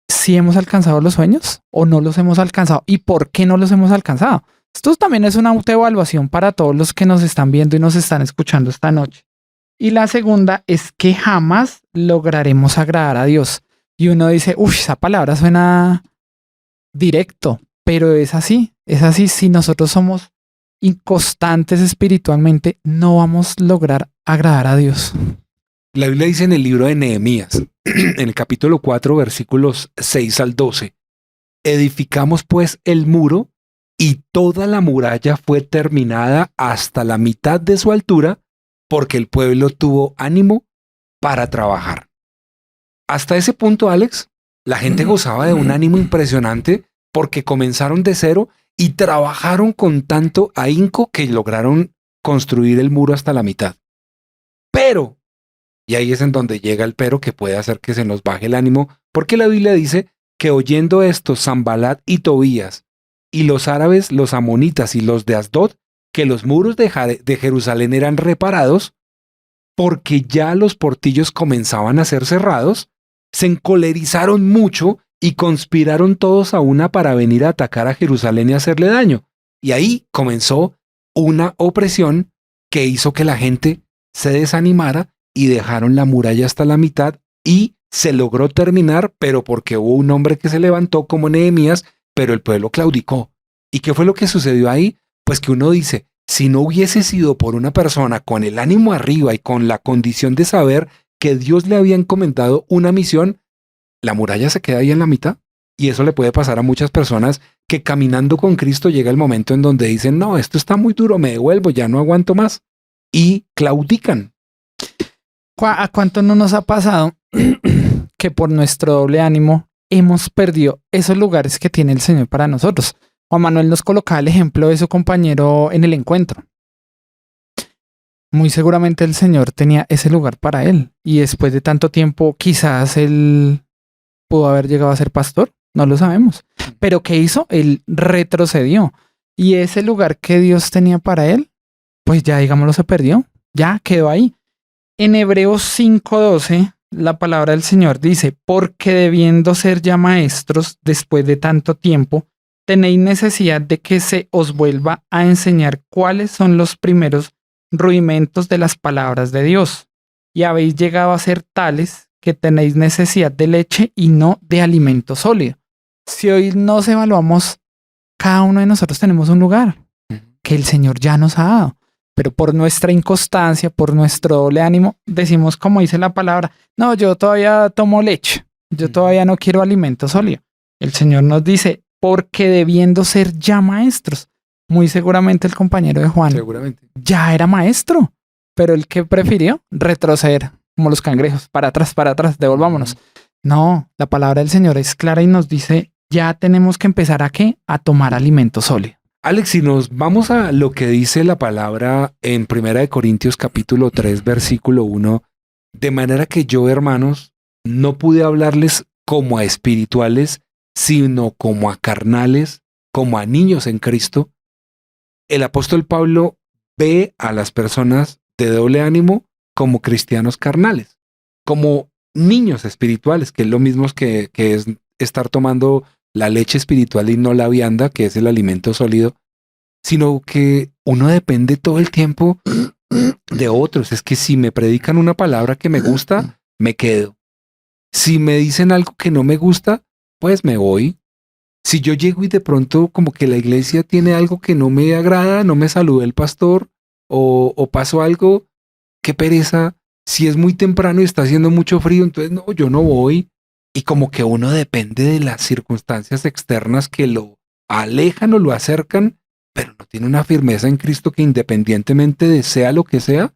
¿Sí hemos alcanzado los sueños o no los hemos alcanzado? ¿Y por qué no los hemos alcanzado? Esto también es una autoevaluación para todos los que nos están viendo y nos están escuchando esta noche. Y la segunda es que jamás lograremos agradar a Dios. Y uno dice, uff, esa palabra suena directo, pero es así. Es así. Si nosotros somos inconstantes espiritualmente, no vamos a lograr agradar a Dios. La Biblia dice en el libro de Nehemías, en el capítulo 4, versículos 6 al 12, edificamos pues el muro y toda la muralla fue terminada hasta la mitad de su altura porque el pueblo tuvo ánimo para trabajar. Hasta ese punto, Alex, la gente gozaba de un ánimo impresionante porque comenzaron de cero y trabajaron con tanto ahínco que lograron construir el muro hasta la mitad. Pero, y ahí es en donde llega el pero que puede hacer que se nos baje el ánimo, porque la Biblia dice que oyendo esto, Sanbalat y Tobías y los árabes, los amonitas y los de Asdod, que los muros de Jerusalén eran reparados, porque ya los portillos comenzaban a ser cerrados, se encolerizaron mucho y conspiraron todos a una para venir a atacar a Jerusalén y hacerle daño. Y ahí comenzó una opresión que hizo que la gente se desanimara y dejaron la muralla hasta la mitad y se logró terminar, pero porque hubo un hombre que se levantó como Nehemías, pero el pueblo claudicó. ¿Y qué fue lo que sucedió ahí? Pues que uno dice, si no hubiese sido por una persona con el ánimo arriba y con la condición de saber que Dios le había encomendado una misión, la muralla se queda ahí en la mitad. Y eso le puede pasar a muchas personas que caminando con Cristo llega el momento en donde dicen, no, esto está muy duro, me devuelvo, ya no aguanto más. Y claudican. ¿A cuánto no nos ha pasado que por nuestro doble ánimo hemos perdido esos lugares que tiene el Señor para nosotros? Juan Manuel nos colocaba el ejemplo de su compañero en el encuentro. Muy seguramente el Señor tenía ese lugar para él. Y después de tanto tiempo, quizás él pudo haber llegado a ser pastor. No lo sabemos. Pero ¿qué hizo? Él retrocedió. Y ese lugar que Dios tenía para él, pues ya digámoslo, se perdió. Ya quedó ahí. En Hebreos 5:12, la palabra del Señor dice, porque debiendo ser ya maestros después de tanto tiempo, tenéis necesidad de que se os vuelva a enseñar cuáles son los primeros rudimentos de las palabras de Dios. Y habéis llegado a ser tales que tenéis necesidad de leche y no de alimento sólido. Si hoy nos evaluamos, cada uno de nosotros tenemos un lugar que el Señor ya nos ha dado. Pero por nuestra inconstancia, por nuestro doble ánimo, decimos como dice la palabra, no, yo todavía tomo leche, yo todavía no quiero alimento sólido. El Señor nos dice, porque debiendo ser ya maestros, muy seguramente el compañero de Juan ya era maestro, pero el que prefirió retroceder, como los cangrejos, para atrás, devolvámonos. No, la palabra del Señor es clara y nos dice, ya tenemos que empezar ¿a qué? A tomar alimento sólido. Alex, si nos vamos a lo que dice la palabra en 1 Corintios capítulo 3, versículo 1, de manera que yo, hermanos, no pude hablarles como a espirituales, sino como a carnales, como a niños en Cristo. El apóstol Pablo ve a las personas de doble ánimo como cristianos carnales, como niños espirituales, que es lo mismo que es estar tomando la leche espiritual y no la vianda, que es el alimento sólido, sino que uno depende todo el tiempo de otros. Es que si me predican una palabra que me gusta, me quedo. Si me dicen algo que no me gusta, pues me voy. Si yo llego y de pronto como que la iglesia tiene algo que no me agrada, no me saluda el pastor o pasó algo, qué pereza. Si es muy temprano y está haciendo mucho frío, entonces no, yo no voy. Y como que uno depende de las circunstancias externas que lo alejan o lo acercan, pero no tiene una firmeza en Cristo que independientemente de sea lo que sea,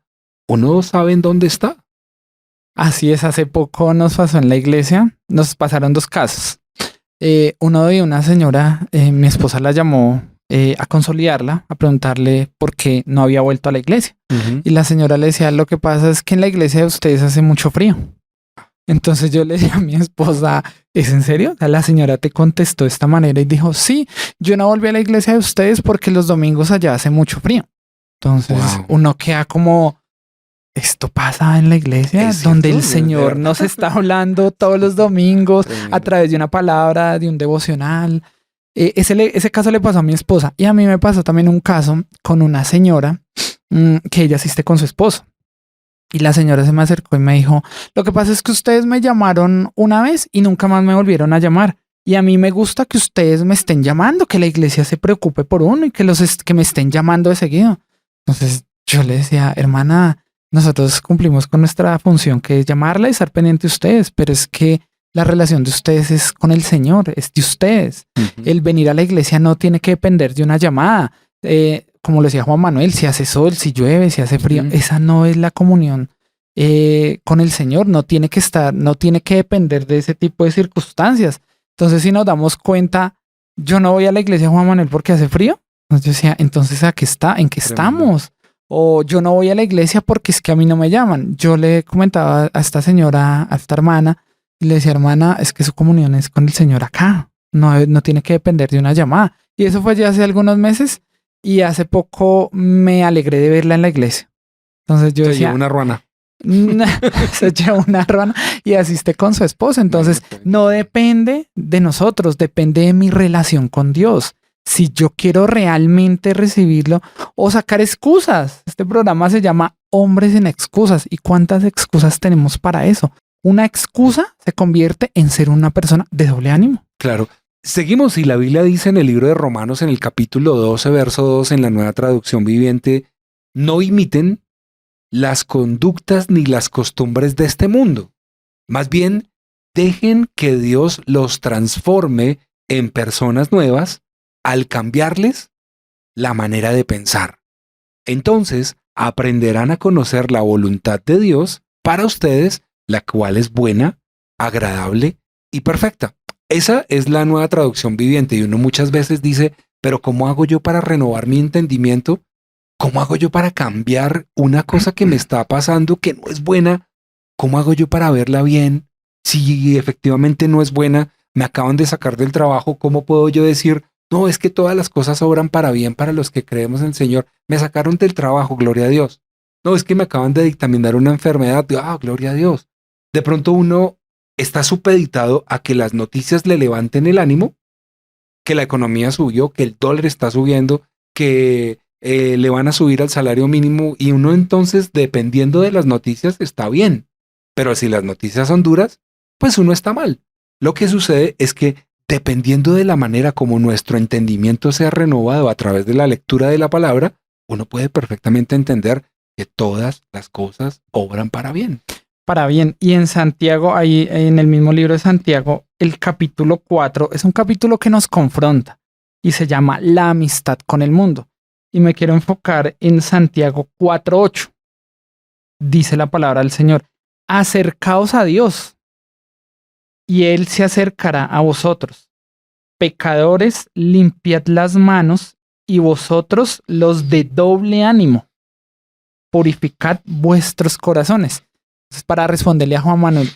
uno sabe en dónde está. Así es, hace poco nos pasó en la iglesia, nos pasaron dos casos. Uno de una señora, mi esposa la llamó a consolidarla, a preguntarle por qué no había vuelto a la iglesia. Y la señora le decía, lo que pasa es que en la iglesia de ustedes hace mucho frío. Entonces yo le decía a mi esposa, ¿es en serio? La señora te contestó de esta manera y dijo, sí, yo no volví a la iglesia de ustedes porque los domingos allá hace mucho frío. Entonces uno queda como, esto pasa en la iglesia donde el Señor nos está hablando todos los domingos a través de una palabra, de un devocional. Ese caso le pasó a mi esposa y a mí me pasó también un caso con una señora que ella asiste con su esposo. Y la señora se me acercó y me dijo, lo que pasa es que ustedes me llamaron una vez y nunca más me volvieron a llamar. Y a mí me gusta que ustedes me estén llamando, que la iglesia se preocupe por uno y que me estén llamando de seguido. Entonces yo le decía, hermana, nosotros cumplimos con nuestra función, que es llamarla y estar pendiente de ustedes, pero es que la relación de ustedes es con el Señor, es de ustedes. El venir a la iglesia no tiene que depender de una llamada. Como lo decía Juan Manuel, si hace sol, si llueve, si hace frío, esa no es la comunión con el Señor. No tiene que depender de ese tipo de circunstancias. Entonces, si nos damos cuenta, yo no voy a la iglesia, Juan Manuel, porque hace frío. Entonces yo decía, entonces ¿en qué estamos? O yo no voy a la iglesia porque es que a mí no me llaman. Yo le comentaba a esta señora, a esta hermana, y le decía, hermana, es que su comunión es con el Señor acá. No tiene que depender de una llamada. Y eso fue ya hace algunos meses. Y hace poco me alegré de verla en la iglesia. Entonces yo decía, una ruana. Se lleva una ruana y asiste con su esposa. Entonces, no depende de nosotros, depende de mi relación con Dios. Si yo quiero realmente recibirlo o sacar excusas. Este programa se llama Hombres en Excusas. ¿Y cuántas excusas tenemos para eso? Una excusa se convierte en ser una persona de doble ánimo. Claro. Seguimos y la Biblia dice en el libro de Romanos en el capítulo 12, verso 2 en la Nueva Traducción Viviente, no imiten las conductas ni las costumbres de este mundo. Más bien, dejen que Dios los transforme en personas nuevas al cambiarles la manera de pensar. Entonces, aprenderán a conocer la voluntad de Dios para ustedes, la cual es buena, agradable y perfecta. Esa es la Nueva Traducción Viviente y uno muchas veces dice, pero ¿cómo hago yo para renovar mi entendimiento? ¿Cómo hago yo para cambiar una cosa que me está pasando que no es buena? ¿Cómo hago yo para verla bien? Si efectivamente no es buena, me acaban de sacar del trabajo, ¿cómo puedo yo decir, no, es que todas las cosas obran para bien para los que creemos en el Señor? Me sacaron del trabajo, gloria a Dios. No, es que me acaban de dictaminar una enfermedad, gloria a Dios. De pronto uno está supeditado a que las noticias le levanten el ánimo, que la economía subió, que el dólar está subiendo, que le van a subir al salario mínimo y uno entonces, dependiendo de las noticias, está bien. Pero si las noticias son duras, pues uno está mal. Lo que sucede es que dependiendo de la manera como nuestro entendimiento sea renovado a través de la lectura de la palabra, uno puede perfectamente entender que todas las cosas obran para bien. Para bien. Y en Santiago, ahí en el mismo libro de Santiago, el capítulo 4 es un capítulo que nos confronta y se llama La amistad con el mundo. Y me quiero enfocar en Santiago 4:8. Dice la palabra del Señor, acercaos a Dios y Él se acercará a vosotros. Pecadores, limpiad las manos y vosotros los de doble ánimo, purificad vuestros corazones. Entonces, para responderle a Juan Manuel,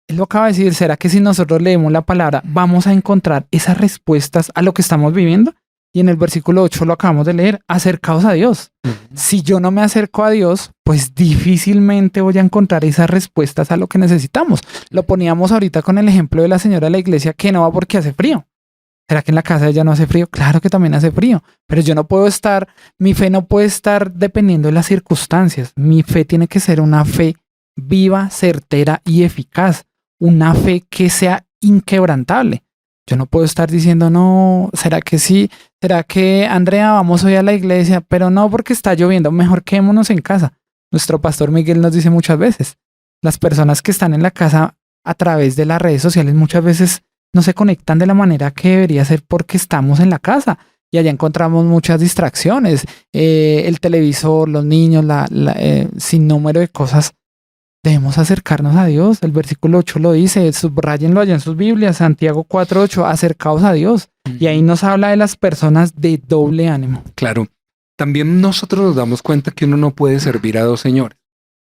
él lo acaba de decir, ¿será que si nosotros leemos la palabra vamos a encontrar esas respuestas a lo que estamos viviendo? Y en el versículo 8 lo acabamos de leer, acercaos a Dios. Si yo no me acerco a Dios, pues difícilmente voy a encontrar esas respuestas a lo que necesitamos. Lo poníamos ahorita con el ejemplo de la señora de la iglesia que no va porque hace frío. ¿Será que en la casa de ella no hace frío? Claro que también hace frío, pero yo no puedo estar, mi fe no puede estar dependiendo de las circunstancias. Mi fe tiene que ser una fe viva, certera y eficaz. Una fe que sea inquebrantable. Yo no puedo estar diciendo, no, ¿será que sí? ¿Será que, Andrea, vamos hoy a la iglesia? Pero no, porque está lloviendo, mejor quedémonos en casa. Nuestro pastor Miguel nos dice muchas veces, las personas que están en la casa a través de las redes sociales muchas veces no se conectan de la manera que debería ser porque estamos en la casa. Y allá encontramos muchas distracciones, el televisor, los niños, sin número de cosas. Debemos acercarnos a Dios. El versículo 8 lo dice, subrayenlo allá en sus Biblias, Santiago 4:8, acercaos a Dios. Y ahí nos habla de las personas de doble ánimo. Claro, también nosotros nos damos cuenta que uno no puede servir a dos señores,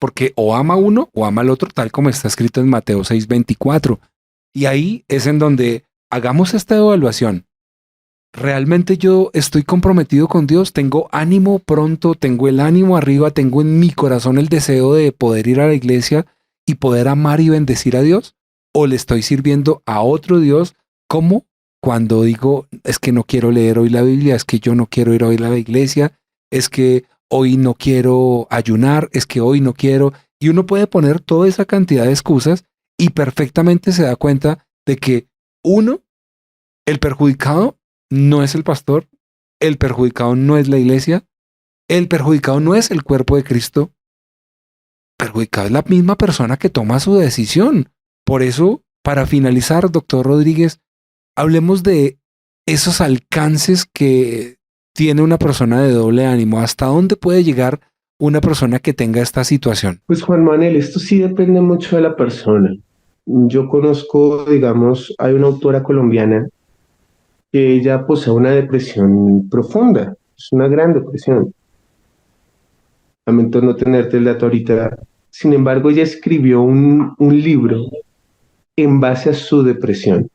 porque o ama a uno o ama al otro, tal como está escrito en Mateo 6:24. Y ahí es en donde hagamos esta evaluación. ¿Realmente yo estoy comprometido con Dios? ¿Tengo ánimo pronto? ¿Tengo el ánimo arriba? ¿Tengo en mi corazón el deseo de poder ir a la iglesia y poder amar y bendecir a Dios? ¿O le estoy sirviendo a otro Dios? ¿Cómo? Cuando digo, es que no quiero leer hoy la Biblia, es que yo no quiero ir hoy a la iglesia, es que hoy no quiero ayunar, es que hoy no quiero. Y uno puede poner toda esa cantidad de excusas y perfectamente se da cuenta de que uno, el perjudicado, no es el pastor, el perjudicado no es la iglesia, el perjudicado no es el cuerpo de Cristo, perjudicado es la misma persona que toma su decisión. Por eso, para finalizar, doctor Rodríguez, hablemos de esos alcances que tiene una persona de doble ánimo. ¿Hasta dónde puede llegar una persona que tenga esta situación? Pues Juan Manuel, esto sí depende mucho de la persona. Yo conozco, digamos, hay una autora colombiana que ella posee una depresión profunda, es una gran depresión. Lamento no tenerte el dato ahorita. Sin embargo, ella escribió un libro en base a su depresión.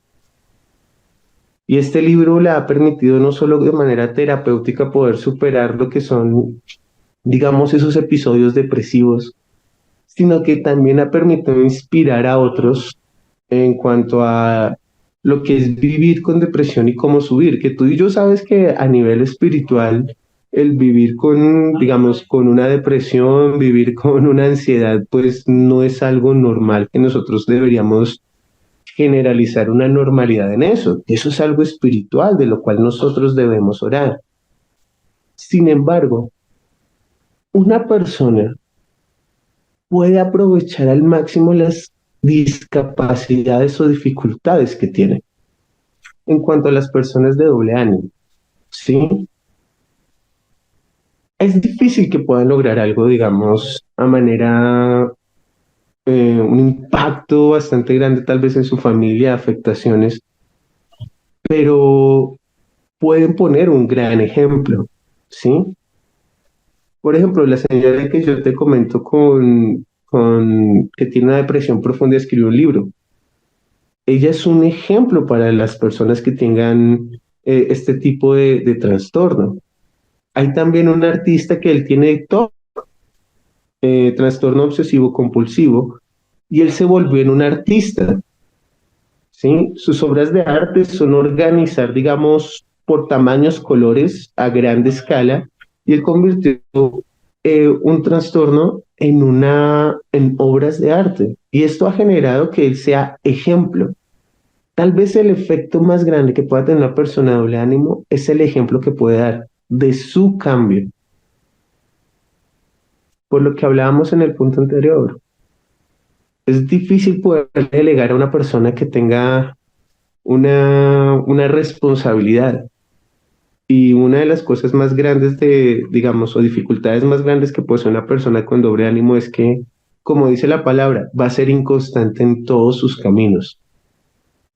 Y este libro le ha permitido no solo de manera terapéutica poder superar lo que son, digamos, esos episodios depresivos, sino que también ha permitido inspirar a otros en cuanto a lo que es vivir con depresión y cómo subir, que tú y yo sabes que a nivel espiritual, el vivir con, digamos, con una depresión, vivir con una ansiedad, pues no es algo normal, que nosotros deberíamos generalizar una normalidad en eso. Eso es algo espiritual de lo cual nosotros debemos orar. Sin embargo, una persona puede aprovechar al máximo las discapacidades o dificultades que tiene. En cuanto a las personas de doble ánimo, ¿sí? Es difícil que puedan lograr algo, digamos, a manera, un impacto bastante grande tal vez en su familia, afectaciones, pero pueden poner un gran ejemplo, ¿sí? Por ejemplo, la señora que yo te comento que tiene una depresión profunda y escribió un libro. Ella es un ejemplo para las personas que tengan este tipo de trastorno. Hay también un artista que él tiene TOC, trastorno obsesivo compulsivo, y él se volvió en un artista, ¿sí? Sus obras de arte son organizar, digamos, por tamaños, colores a gran escala, y él convirtió un trastorno en obras de arte. Y esto ha generado que él sea ejemplo. Tal vez el efecto más grande que pueda tener una persona de doble ánimo es el ejemplo que puede dar de su cambio, por lo que hablábamos en el punto anterior. Es difícil poder delegar a una persona que tenga una responsabilidad. Y una de las cosas más grandes digamos, o dificultades más grandes que posee una persona con doble ánimo es que, como dice la palabra, va a ser inconstante en todos sus caminos.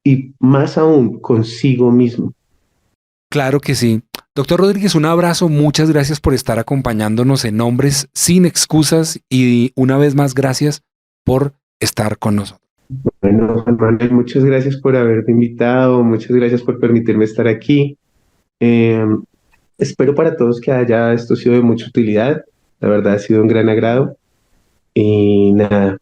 Y más aún consigo mismo. Claro que sí. Doctor Rodríguez, un abrazo. Muchas gracias por estar acompañándonos en Hombres sin Excusas y una vez más gracias por estar con nosotros. Bueno, Juan Manuel, muchas gracias por haberme invitado, muchas gracias por permitirme estar aquí. Eh, Espero para todos que haya esto sido de mucha utilidad. La verdad ha sido un gran agrado. Y nada,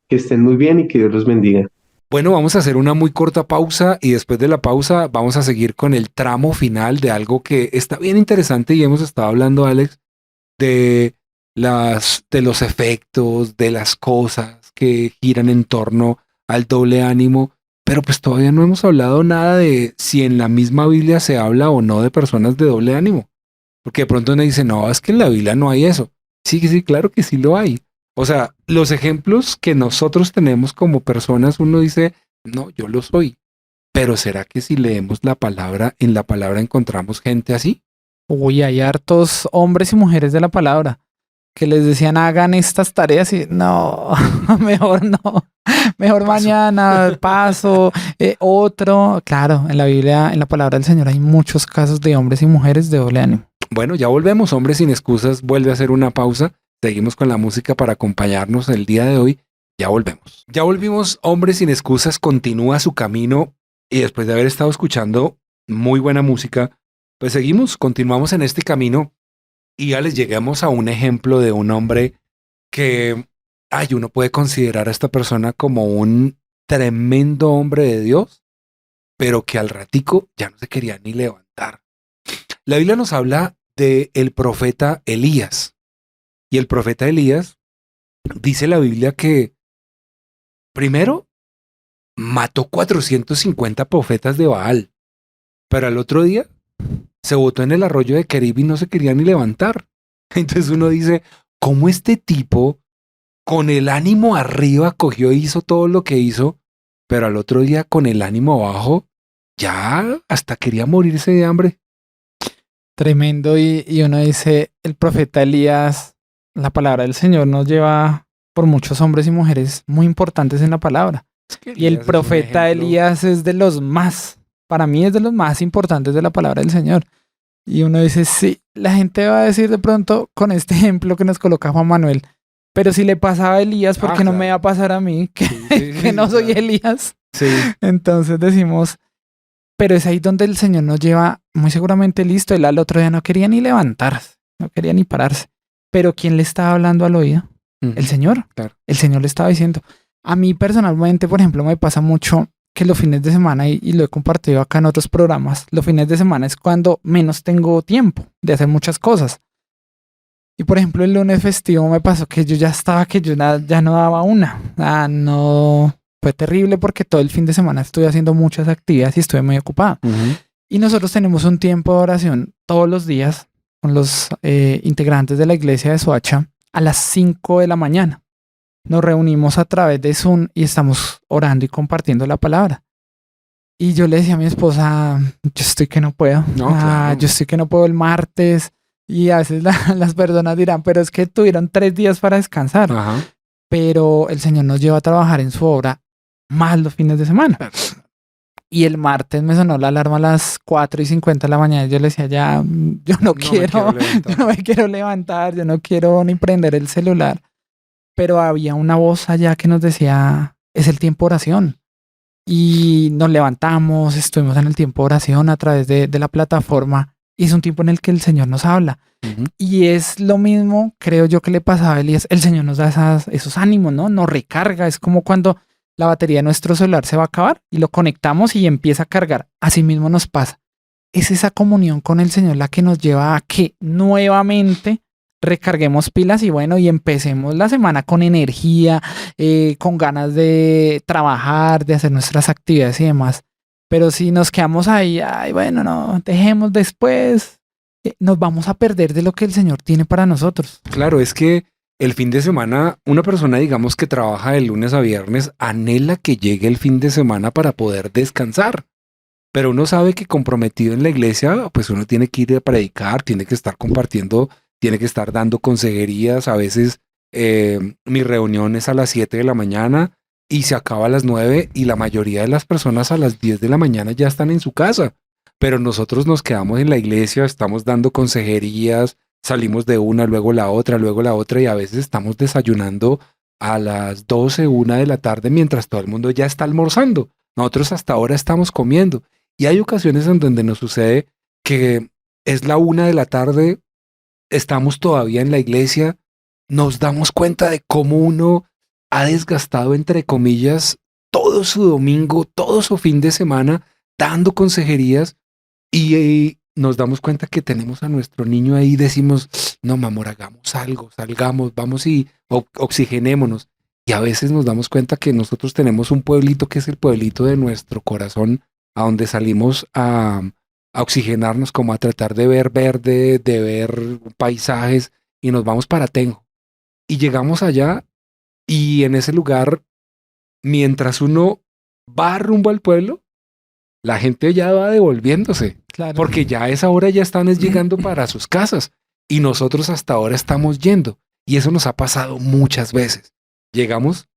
que estén muy bien y que Dios los bendiga. Bueno, vamos a hacer una muy corta pausa y después de la pausa vamos a seguir con el tramo final de algo que está bien interesante y hemos estado hablando, Alex, de de los efectos, de las cosas que giran en torno al doble ánimo, pero pues todavía no hemos hablado nada de si en la misma Biblia se habla o no de personas de doble ánimo. Porque de pronto uno dice, no, es que en la Biblia no hay eso. Sí, sí, claro que sí lo hay. O sea, los ejemplos que nosotros tenemos como personas, uno dice, no, yo lo soy. Pero ¿será que si leemos la palabra, en la palabra encontramos gente así? Uy, hay hartos hombres y mujeres de la palabra que les decían hagan estas tareas y no, mejor no, mejor Paso. mañana, paso, otro. Claro, en la Biblia, en la palabra del Señor hay muchos casos de hombres y mujeres de doble ánimo. Bueno, ya volvemos. Hombres sin excusas vuelve a hacer una pausa. Seguimos con la música para acompañarnos el día de hoy. Ya volvemos. Ya volvimos. Hombres sin excusas continúa su camino y después de haber estado escuchando muy buena música, pues continuamos en este camino y ya les llegamos a un ejemplo de un hombre que, uno puede considerar a esta persona como un tremendo hombre de Dios, pero que al ratico ya no se quería ni levantar. La Biblia nos habla de el profeta Elías. Y el profeta Elías dice la Biblia que primero mató 450 profetas de Baal, pero al otro día se botó en el arroyo de Kerib y no se quería ni levantar. Entonces uno dice, ¿cómo este tipo con el ánimo arriba cogió e hizo todo lo que hizo, pero al otro día con el ánimo abajo ya hasta quería morirse de hambre? Tremendo y uno dice, el profeta Elías, la palabra del Señor nos lleva por muchos hombres y mujeres muy importantes en la palabra. Es que Y el Elías es un profeta ejemplo. Elías es de los más, para mí es de los más importantes de la palabra del Señor. Y uno dice, sí, la gente va a decir de pronto con este ejemplo que nos coloca Juan Manuel, pero si le pasaba a Elías, ¿por qué no me va a pasar a mí? Que, Sí, sí, que no soy claro. Elías. Sí. Entonces decimos, pero es ahí donde el Señor nos lleva muy seguramente listo. Él al otro día no quería ni levantarse, no quería ni pararse. Pero ¿quién le estaba hablando al oído? El Señor. Claro. El Señor le estaba diciendo. A mí personalmente, por ejemplo, me pasa mucho que los fines de semana, y lo he compartido acá en otros programas, los fines de semana es cuando menos tengo tiempo de hacer muchas cosas. Y por ejemplo, el lunes festivo me pasó que yo ya estaba, que yo ya no daba una. No, fue terrible porque todo el fin de semana estuve haciendo muchas actividades y estuve muy ocupado. Y nosotros tenemos un tiempo de oración todos los días con los integrantes de la iglesia de Soacha a las 5 de la mañana. Nos reunimos a través de Zoom y estamos orando y compartiendo la palabra. Y yo le decía a mi esposa, yo estoy que no puedo. No, claro. Yo estoy que no puedo el martes. Y a veces las personas dirán, pero es que tuvieron 3 días para descansar. Ajá. Pero el Señor nos lleva a trabajar en su obra más los fines de semana. Y el martes me sonó la alarma a las 4:50 de la mañana y yo le decía, ya, yo no quiero, yo no me quiero levantar, yo no quiero ni prender el celular. Pero había una voz allá que nos decía, es el tiempo de oración. Y nos levantamos, estuvimos en el tiempo de oración a través de la plataforma. Y es un tiempo en el que el Señor nos habla. Y es lo mismo, creo yo, que le pasaba a Elías. El Señor nos da esos ánimos, ¿no? Nos recarga. Es como cuando la batería de nuestro celular se va a acabar y lo conectamos y empieza a cargar. Así mismo nos pasa. Es esa comunión con el Señor la que nos lleva a que nuevamente recarguemos pilas y bueno, y empecemos la semana con energía, con ganas de trabajar, de hacer nuestras actividades y demás. Pero si nos quedamos ahí, ay, bueno, no, dejemos después, nos vamos a perder de lo que el Señor tiene para nosotros. Claro, es que el fin de semana, una persona, digamos, que trabaja de lunes a viernes, anhela que llegue el fin de semana para poder descansar. Pero uno sabe que comprometido en la iglesia, pues uno tiene que ir a predicar, tiene que estar compartiendo, tiene que estar dando consejerías. A veces mi reunión es a las 7 de la mañana y se acaba a las 9 y la mayoría de las personas a las 10 de la mañana ya están en su casa. Pero nosotros nos quedamos en la iglesia, estamos dando consejerías, salimos de una, luego la otra y a veces estamos desayunando a las 12, 1 de la tarde mientras todo el mundo ya está almorzando. Nosotros hasta ahora estamos comiendo. Y hay ocasiones en donde nos sucede que es la 1 de la tarde, estamos todavía en la iglesia, nos damos cuenta de cómo uno ha desgastado, entre comillas, todo su domingo, todo su fin de semana, dando consejerías y nos damos cuenta que tenemos a nuestro niño ahí y decimos, no, mi amor, hagamos algo, salgamos, vamos y oxigenémonos. Y a veces nos damos cuenta que nosotros tenemos un pueblito que es el pueblito de nuestro corazón, a donde salimos a oxigenarnos, como a tratar de ver verde, de ver paisajes, y nos vamos para Tenjo. Y llegamos allá y en ese lugar, mientras uno va rumbo al pueblo, la gente ya va devolviéndose, Claro. porque ya a esa hora ya están llegando para sus casas y nosotros hasta ahora estamos yendo. Y eso nos ha pasado muchas veces. Llegamos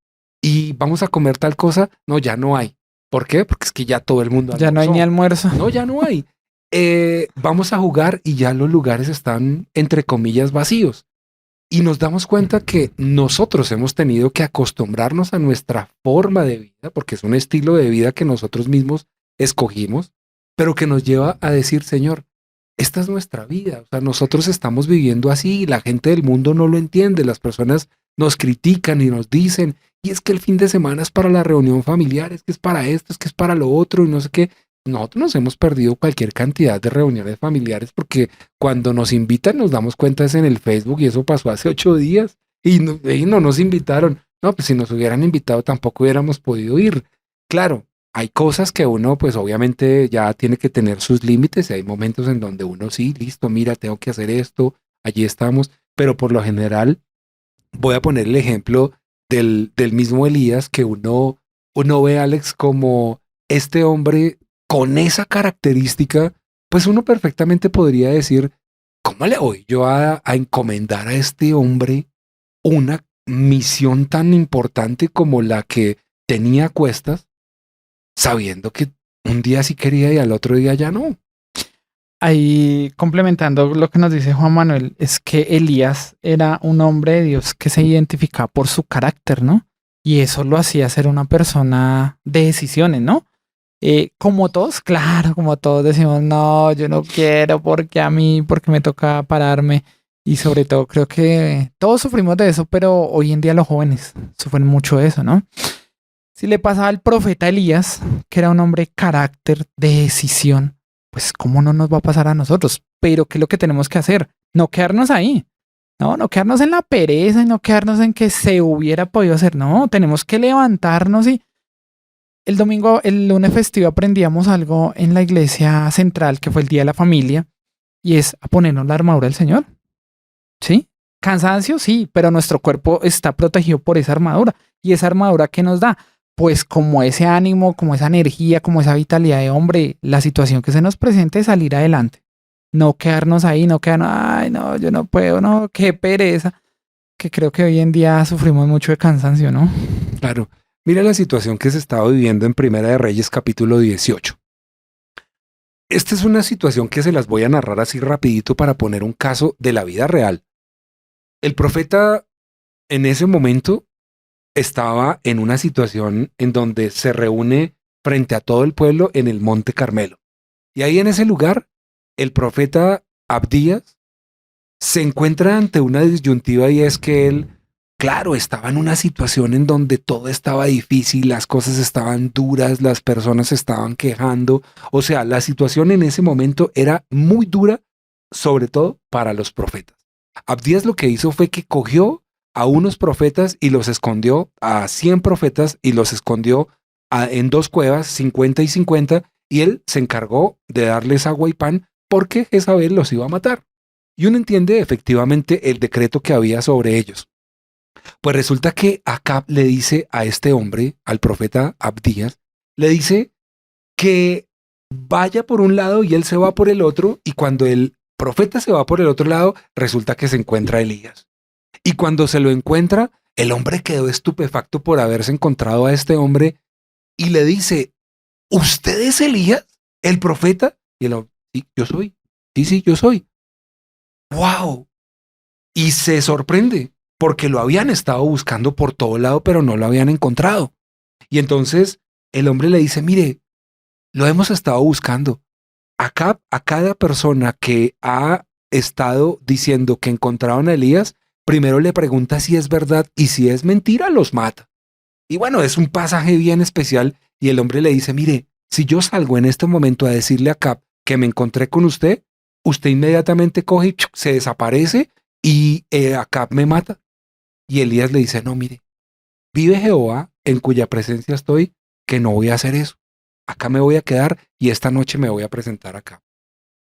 y vamos a comer tal cosa, no, ya no hay. ¿Por qué? Porque es que ya todo el mundo Ya no hay ni almuerzo. No, ya no hay. Vamos a jugar y ya los lugares están, entre comillas, vacíos. Y nos damos cuenta que nosotros hemos tenido que acostumbrarnos a nuestra forma de vida, porque es un estilo de vida que nosotros mismos escogimos, pero que nos lleva a decir, Señor, esta es nuestra vida. O sea, nosotros estamos viviendo así y la gente del mundo no lo entiende. Las personas nos critican y nos dicen, y es que el fin de semana es para la reunión familiar, es que es para esto, es que es para lo otro y no sé qué. Nosotros nos hemos perdido cualquier cantidad de reuniones familiares porque cuando nos invitan nos damos cuenta es en el Facebook y eso pasó hace 8 días y no nos invitaron. No, pues si nos hubieran invitado tampoco hubiéramos podido ir. Claro, hay cosas que uno pues obviamente ya tiene que tener sus límites y hay momentos en donde uno sí, listo, mira, tengo que hacer esto, allí estamos, pero por lo general voy a poner el ejemplo del mismo Elías que uno ve a Alex como este hombre con esa característica, pues uno perfectamente podría decir, ¿cómo le voy yo a encomendar a este hombre una misión tan importante como la que tenía a cuestas, sabiendo que un día sí quería y al otro día ya no? Ahí complementando lo que nos dice Juan Manuel, es que Elías era un hombre de Dios que se identificaba por su carácter, ¿no? Y eso lo hacía ser una persona de decisiones, ¿no? Como todos, claro, como todos decimos, no, yo no quiero porque a mí, porque me toca pararme. Y sobre todo creo que todos sufrimos de eso, pero hoy en día los jóvenes sufren mucho de eso, ¿no? Si le pasaba al profeta Elías, que era un hombre de carácter, de decisión, pues cómo no nos va a pasar a nosotros. Pero ¿qué es lo que tenemos que hacer? No quedarnos ahí. No quedarnos en la pereza y no quedarnos en que se hubiera podido hacer. No, tenemos que levantarnos y el lunes festivo aprendíamos algo en la iglesia central, que fue el Día de la Familia, y es a ponernos la armadura del Señor. ¿Sí? Cansancio, sí, pero nuestro cuerpo está protegido por esa armadura. ¿Y esa armadura qué nos da? Pues como ese ánimo, como esa energía, como esa vitalidad de hombre, la situación que se nos presente, salir adelante. No quedarnos ahí, no quedarnos, ay, no, yo no puedo, no, qué pereza. Que creo que hoy en día sufrimos mucho de cansancio, ¿no? Claro. Mira la situación que se estaba viviendo en Primera de Reyes, capítulo 18. Esta es una situación que se las voy a narrar así rapidito para poner un caso de la vida real. El profeta en ese momento estaba en una situación en donde se reúne frente a todo el pueblo en el Monte Carmelo. Y ahí en ese lugar, el profeta Abdías se encuentra ante una disyuntiva y es que él, claro, estaba en una situación en donde todo estaba difícil, las cosas estaban duras, las personas se estaban quejando. O sea, la situación en ese momento era muy dura, sobre todo para los profetas. Abdías lo que hizo fue que cogió a unos profetas y los escondió, a 100 profetas y los escondió en 2 cuevas, 50 y 50, y él se encargó de darles agua y pan porque Jezabel los iba a matar. Y uno entiende efectivamente el decreto que había sobre ellos. Pues resulta que Acab le dice a este hombre, al profeta Abdías, le dice que vaya por un lado y él se va por el otro, y cuando el profeta se va por el otro lado, resulta que se encuentra Elías. Y cuando se lo encuentra, el hombre quedó estupefacto por haberse encontrado a este hombre y le dice, ¿usted es Elías, el profeta? Y él, sí, yo soy. Sí, yo soy. ¡Wow! Y se sorprende porque lo habían estado buscando por todo lado, pero no lo habían encontrado. Y entonces el hombre le dice, mire, lo hemos estado buscando. Acá, a cada persona que ha estado diciendo que encontraron a Elías, primero le pregunta si es verdad y si es mentira, los mata. Y bueno, es un pasaje bien especial y el hombre le dice, mire, si yo salgo en este momento a decirle a Acab que me encontré con usted, usted inmediatamente coge y se desaparece y Acab me mata. Y Elías le dice, no, mire, vive Jehová en cuya presencia estoy, que no voy a hacer eso. Acá me voy a quedar y esta noche me voy a presentar acá.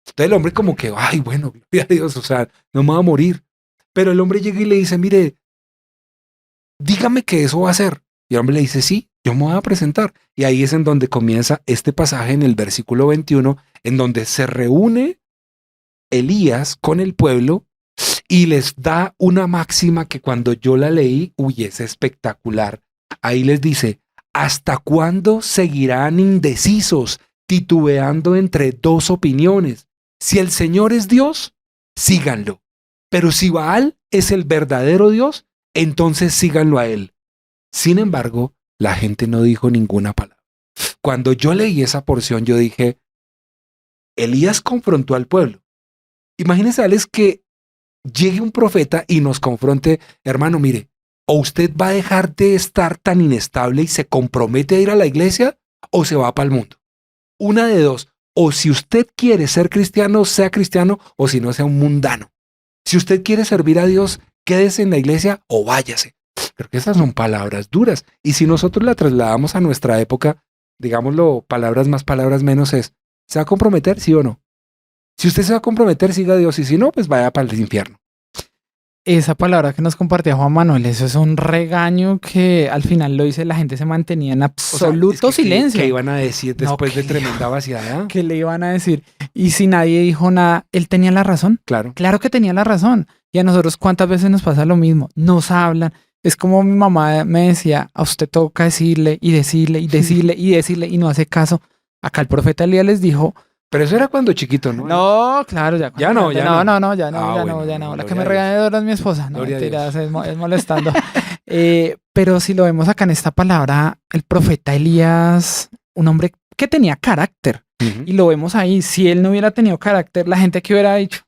Entonces el hombre como que, ay, bueno, gloria a Dios, o sea, no me va a morir. Pero el hombre llega y le dice, mire, dígame que eso va a ser. Y el hombre le dice, sí, yo me voy a presentar. Y ahí es en donde comienza este pasaje en el versículo 21, en donde se reúne Elías con el pueblo y les da una máxima que cuando yo la leí, uy, es espectacular. Ahí les dice, ¿hasta cuándo seguirán indecisos, titubeando entre 2 opiniones? Si el Señor es Dios, síganlo. Pero si Baal es el verdadero Dios, entonces síganlo a él. Sin embargo, la gente no dijo ninguna palabra. Cuando yo leí esa porción, yo dije, Elías confrontó al pueblo. Imagínense, Alex, que llegue un profeta y nos confronte, hermano, mire, o usted va a dejar de estar tan inestable y se compromete a ir a la iglesia, o se va para el mundo. Una de dos, o si usted quiere ser cristiano, sea cristiano, o si no, sea un mundano. Si usted quiere servir a Dios, quédese en la iglesia o váyase. Creo que esas son palabras duras. Y si nosotros la trasladamos a nuestra época, digámoslo, palabras más, palabras menos, es, ¿se va a comprometer, sí o no? Si usted se va a comprometer, siga a Dios, y si no, pues vaya para el infierno. Esa palabra que nos compartía Juan Manuel, eso es un regaño que al final lo dice, la gente se mantenía en absoluto silencio. ¿Qué iban a decir después de tremenda vaciada? ¿Qué le iban a decir? Y si nadie dijo nada, él tenía la razón. Claro. Claro que tenía la razón. Y a nosotros, ¿cuántas veces nos pasa lo mismo? Nos hablan. Es como mi mamá me decía, a usted toca decirle y decirle y decirle y decirle y no hace caso. Acá el profeta Elías les dijo. Pero eso era cuando chiquito, ¿no? No, claro, ya. Ya no. Ya no. Ya Bueno, no. La que me regaña de ahora es mi esposa. No, mentiras, es molestando. Pero si lo vemos acá en esta palabra, el profeta Elías, un hombre que tenía carácter. Y lo vemos ahí. Si él no hubiera tenido carácter, la gente que hubiera dicho,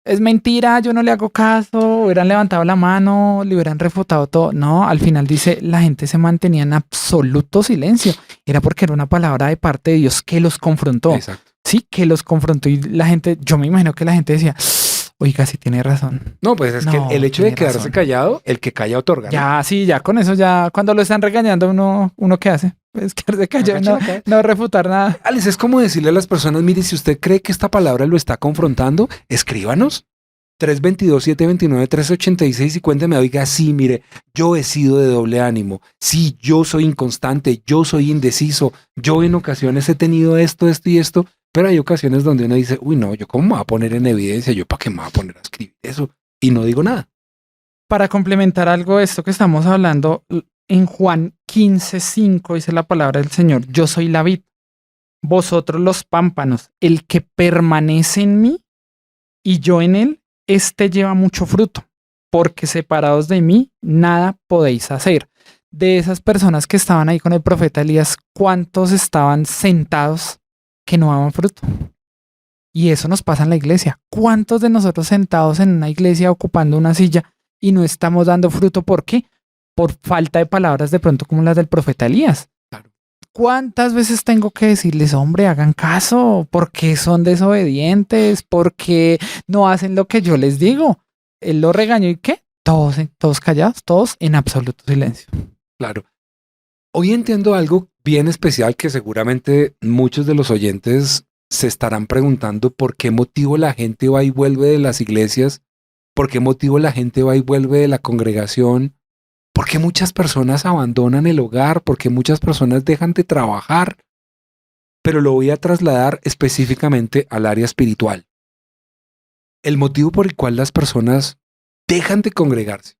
es mentira, yo no le hago caso, hubieran levantado la mano, le hubieran refutado todo. No, al final dice, la gente se mantenía en absoluto silencio. Era porque era una palabra de parte de Dios que los confrontó. Exacto. Sí, que los confrontó y la gente, yo me imagino que la gente decía, oiga, sí tiene razón. No, pues es No, que el hecho de tiene quedarse razón. callado, el que calla otorga. ¿no? Ya, sí, ya con eso ya, cuando lo están regañando, uno ¿qué hace? Pues quedarse callado, Agacha la cabeza. no refutar nada. Alex, es como decirle a las personas, mire, si usted cree que esta palabra lo está confrontando, escríbanos. 322-729-1386 y cuénteme, oiga, sí, mire, yo he sido de doble ánimo, sí, yo soy inconstante, yo soy indeciso, yo en ocasiones he tenido esto y esto, pero hay ocasiones donde uno dice, uy, no, yo cómo me voy a poner en evidencia, yo para qué me voy a poner a escribir eso, y no digo nada. Para complementar algo de esto que estamos hablando, en Juan 15:5 dice la palabra del Señor, yo soy la vid, vosotros los pámpanos, el que permanece en mí y yo en él, este lleva mucho fruto, porque separados de mí, nada podéis hacer. De esas personas que estaban ahí con el profeta Elías, ¿cuántos estaban sentados que no daban fruto? Y eso nos pasa en la iglesia. ¿Cuántos de nosotros sentados en una iglesia ocupando una silla y no estamos dando fruto? ¿Por qué? Por falta de palabras de pronto como las del profeta Elías. Claro. ¿Cuántas veces tengo que decirles, hombre, hagan caso? ¿Por qué son desobedientes? ¿Por qué no hacen lo que yo les digo? Él lo regañó y ¿qué? Todos callados, todos en absoluto silencio. Claro. Hoy entiendo algo bien especial que seguramente muchos de los oyentes se estarán preguntando por qué motivo la gente va y vuelve de las iglesias, por qué motivo la gente va y vuelve de la congregación, por qué muchas personas abandonan el hogar, por qué muchas personas dejan de trabajar, pero lo voy a trasladar específicamente al área espiritual. El motivo por el cual las personas dejan de congregarse,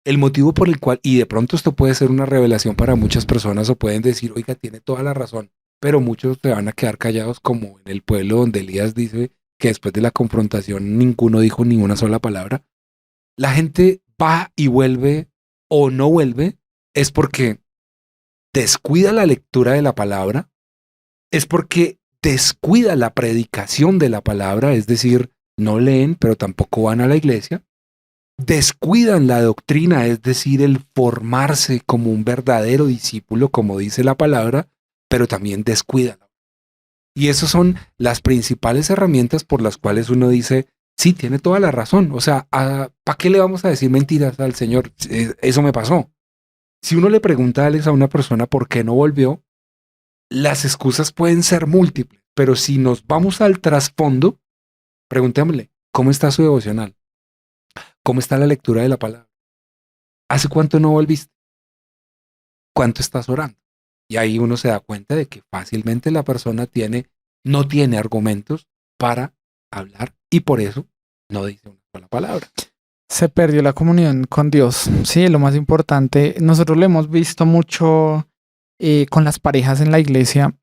el motivo por el cual, y de pronto esto puede ser una revelación para muchas personas o pueden decir, oiga, tiene toda la razón, pero muchos se van a quedar callados como en el pueblo donde Elías dice que después de la confrontación ninguno dijo ni una sola palabra. La gente va y vuelve o no vuelve es porque descuida la lectura de la palabra, es porque descuida la predicación de la palabra, es decir, no leen, pero tampoco van a la iglesia, descuidan la doctrina, es decir, el formarse como un verdadero discípulo, como dice la palabra, pero también descuidan. Y esas son las principales herramientas por las cuales uno dice, sí, tiene toda la razón. O sea, ¿para qué le vamos a decir mentiras al Señor? Eso me pasó. Si uno le pregunta a Alex a una persona por qué no volvió, las excusas pueden ser múltiples, pero si nos vamos al trasfondo, preguntémosle, ¿cómo está su devocional? ¿Cómo está la lectura de la palabra? ¿Hace cuánto no volviste? ¿Cuánto estás orando? Y ahí uno se da cuenta de que fácilmente la persona no tiene argumentos para hablar y por eso no dice una sola palabra. Se perdió la comunión con Dios. Sí, lo más importante. Nosotros lo hemos visto mucho con las parejas en la iglesia.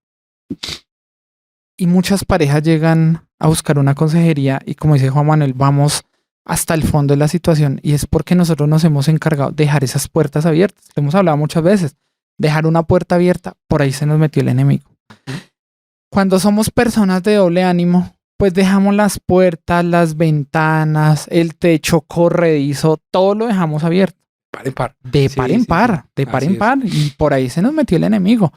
Y muchas parejas llegan a buscar una consejería y como dice Juan Manuel, vamos hasta el fondo de la situación y es porque nosotros nos hemos encargado de dejar esas puertas abiertas. Lo hemos hablado muchas veces. Dejar una puerta abierta, por ahí se nos metió el enemigo. Cuando somos personas de doble ánimo, pues dejamos las puertas, las ventanas, el techo corredizo, todo lo dejamos abierto. Par en par. De par en par, de par en par. Y por ahí se nos metió el enemigo.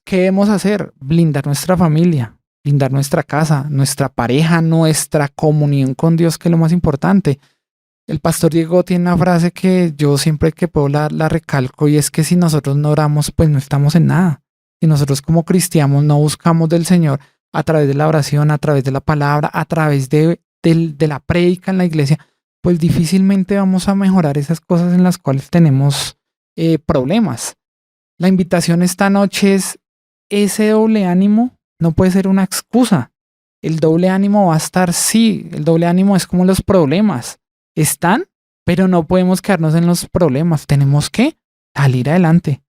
¿Qué debemos hacer? Blindar nuestra familia, blindar nuestra casa, nuestra pareja, nuestra comunión con Dios, que es lo más importante. El pastor Diego tiene una frase que yo siempre que puedo la recalco y es que si nosotros no oramos, pues no estamos en nada. Si nosotros como cristianos no buscamos del Señor a través de la oración, a través de la palabra, a través de la prédica en la iglesia, pues difícilmente vamos a mejorar esas cosas en las cuales tenemos problemas. La invitación esta noche es ese doble ánimo no puede ser una excusa. El doble ánimo va a estar, sí, el doble ánimo es como los problemas. Están, pero no podemos quedarnos en los problemas. Tenemos que salir adelante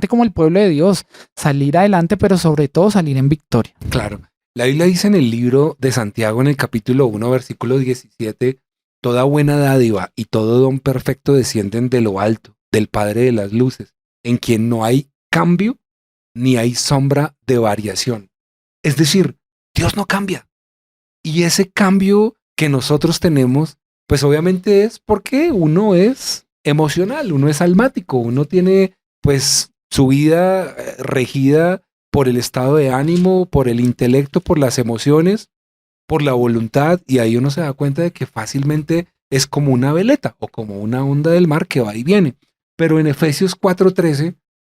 como el pueblo de Dios, salir adelante, pero sobre todo salir en victoria. Claro. La Biblia dice en el libro de Santiago, en el capítulo 1, versículo 17, toda buena dádiva y todo don perfecto descienden de lo alto, del Padre de las luces, en quien no hay cambio ni hay sombra de variación. Es decir, Dios no cambia. Y ese cambio que nosotros tenemos, pues obviamente es porque uno es emocional, uno es almático, uno tiene pues su vida regida por el estado de ánimo, por el intelecto, por las emociones, por la voluntad, y ahí uno se da cuenta de que fácilmente es como una veleta o como una onda del mar que va y viene. Pero en Efesios 4:13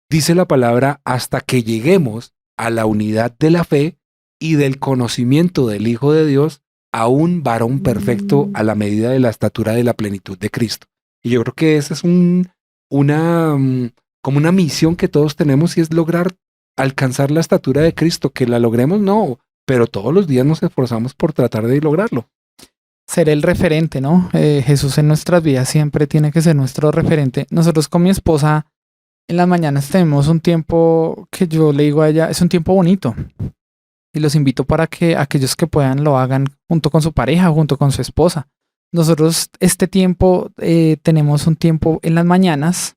dice la palabra hasta que lleguemos a la unidad de la fe y del conocimiento del Hijo de Dios, a un varón perfecto a la medida de la estatura de la plenitud de Cristo. Y yo creo que esa es como una misión que todos tenemos, y es lograr alcanzar la estatura de Cristo. Que la logremos, no, pero todos los días nos esforzamos por tratar de lograrlo. Ser el referente, ¿no? Jesús en nuestras vidas siempre tiene que ser nuestro referente. Nosotros con mi esposa en las mañanas tenemos un tiempo que yo le digo a ella, es un tiempo bonito. Y los invito para que aquellos que puedan lo hagan junto con su pareja, junto con su esposa. Nosotros este tiempo tenemos un tiempo en las mañanas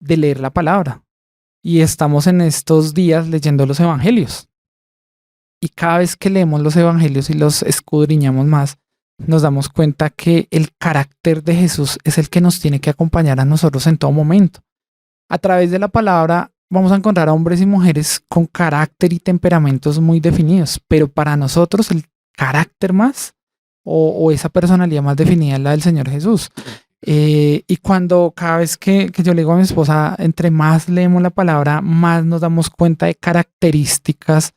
de leer la palabra. Y estamos en estos días leyendo los evangelios. Y cada vez que leemos los evangelios y los escudriñamos más, nos damos cuenta que el carácter de Jesús es el que nos tiene que acompañar a nosotros en todo momento. A través de la palabra vamos a encontrar a hombres y mujeres con carácter y temperamentos muy definidos, pero para nosotros el carácter más o esa personalidad más definida es la del Señor Jesús. Y cuando cada vez que yo le digo a mi esposa, entre más leemos la palabra, más nos damos cuenta de características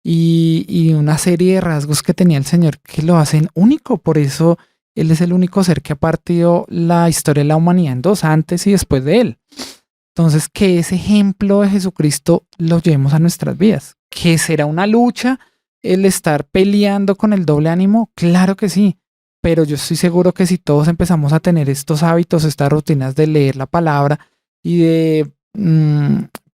y una serie de rasgos que tenía el Señor que lo hacen único. Por eso Él es el único ser que ha partido la historia de la humanidad en dos, antes y después de Él. Entonces, que ese ejemplo de Jesucristo lo llevemos a nuestras vidas. ¿Que será una lucha el estar peleando con el doble ánimo? Claro que sí, pero yo estoy seguro que si todos empezamos a tener estos hábitos, estas rutinas de leer la palabra y de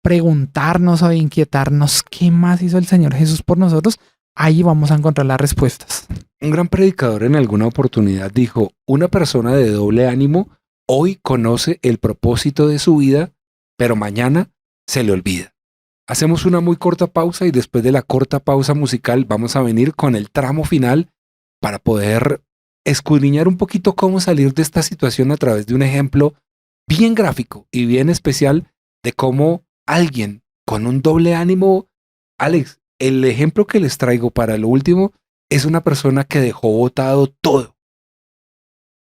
preguntarnos o de inquietarnos qué más hizo el Señor Jesús por nosotros, ahí vamos a encontrar las respuestas. Un gran predicador en alguna oportunidad dijo, una persona de doble ánimo hoy conoce el propósito de su vida, pero mañana se le olvida. Hacemos una muy corta pausa y después de la corta pausa musical vamos a venir con el tramo final para poder escudriñar un poquito cómo salir de esta situación a través de un ejemplo bien gráfico y bien especial de cómo alguien con un doble ánimo, Alex, el ejemplo que les traigo para lo último es una persona que dejó botado todo.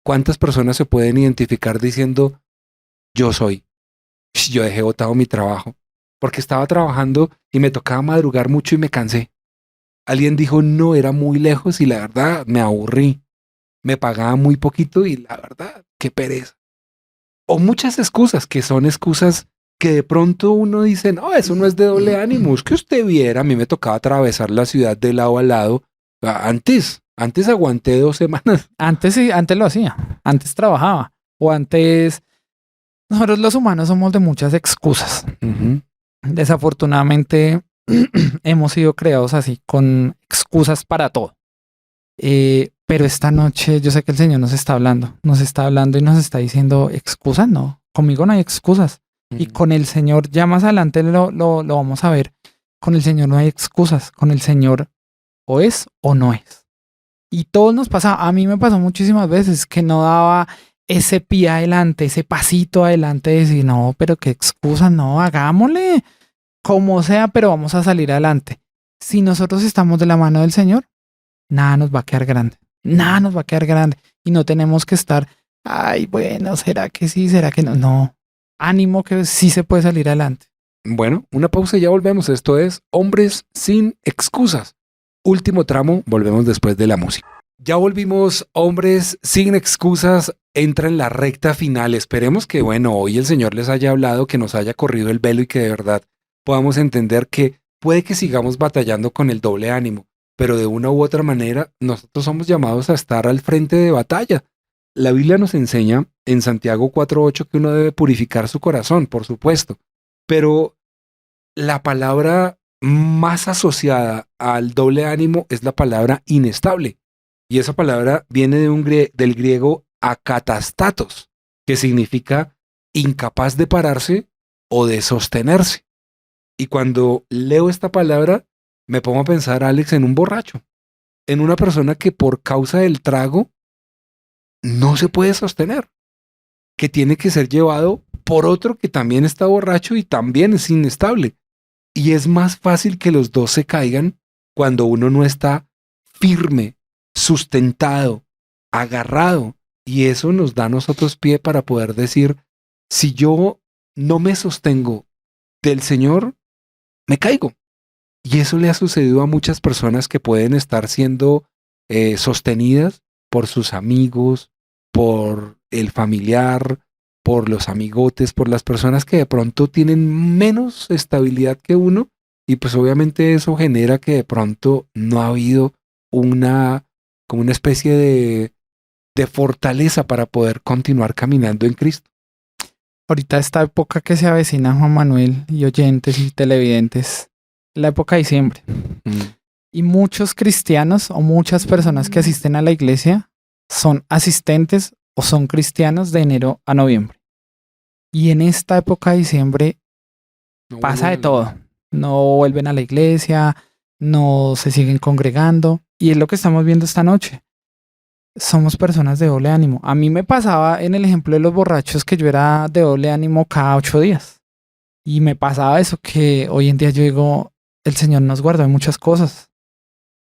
¿Cuántas personas se pueden identificar diciendo, yo dejé botado mi trabajo porque estaba trabajando y me tocaba madrugar mucho y me cansé? Alguien dijo, no, era muy lejos y la verdad me aburrí. Me pagaba muy poquito y la verdad, qué pereza. O muchas excusas que son excusas que de pronto uno dice, no, eso no es de doble ánimo. Es que usted viera, a mí me tocaba atravesar la ciudad de lado a lado. Antes aguanté 2 semanas. Antes sí, antes lo hacía, antes trabajaba, o antes... Nosotros los humanos somos de muchas excusas. Desafortunadamente hemos sido creados así, con excusas para todo. Pero esta noche yo sé que el Señor nos está hablando y nos está diciendo, excusas no, conmigo no hay excusas. Y con el Señor, ya más adelante lo vamos a ver, con el Señor no hay excusas, con el Señor o es o no es. Y todos nos pasa, a mí me pasó muchísimas veces que no daba ese pie adelante, ese pasito adelante de decir, no, pero qué excusa, no, hagámosle como sea, pero vamos a salir adelante. Si nosotros estamos de la mano del Señor, nada nos va a quedar grande, y no tenemos que estar, ay, bueno, ¿será que sí? ¿Será que no? No, ánimo que sí se puede salir adelante. Bueno, una pausa y ya volvemos. Esto es Hombres sin Excusas. Último tramo, volvemos después de la música. Ya volvimos, Hombres sin Excusas, entra en la recta final. Esperemos que, bueno, hoy el Señor les haya hablado, que nos haya corrido el velo y que de verdad podamos entender que puede que sigamos batallando con el doble ánimo, pero de una u otra manera nosotros somos llamados a estar al frente de batalla. La Biblia nos enseña en Santiago 4:8 que uno debe purificar su corazón, por supuesto, pero la palabra más asociada al doble ánimo es la palabra inestable. Y esa palabra viene del griego akatastatos, que significa incapaz de pararse o de sostenerse. Y cuando leo esta palabra, me pongo a pensar, Alex, en un borracho. en una persona que por causa del trago no se puede sostener, que tiene que ser llevado por otro que también está borracho y también es inestable. Y es más fácil que los dos se caigan cuando uno no está firme, sustentado, agarrado. Y eso nos da a nosotros pie para poder decir, si yo no me sostengo del Señor, me caigo. Y eso le ha sucedido a muchas personas que pueden estar siendo sostenidas por sus amigos, por el familiar, por los amigotes, por las personas que de pronto tienen menos estabilidad que uno. Y pues obviamente eso genera que de pronto no ha habido como una especie de fortaleza para poder continuar caminando en Cristo. Ahorita esta época que se avecina, Juan Manuel y oyentes y televidentes, la época de diciembre. Y muchos cristianos o muchas personas que asisten a la iglesia son asistentes o son cristianos de enero a noviembre. Y en esta época de diciembre pasa de todo. No vuelven a la iglesia, no se siguen congregando. Y es lo que estamos viendo esta noche. Somos personas de doble ánimo. A mí me pasaba en el ejemplo de los borrachos que yo era de doble ánimo cada 8 días. Y me pasaba eso que hoy en día yo digo, el Señor nos guardó de muchas cosas.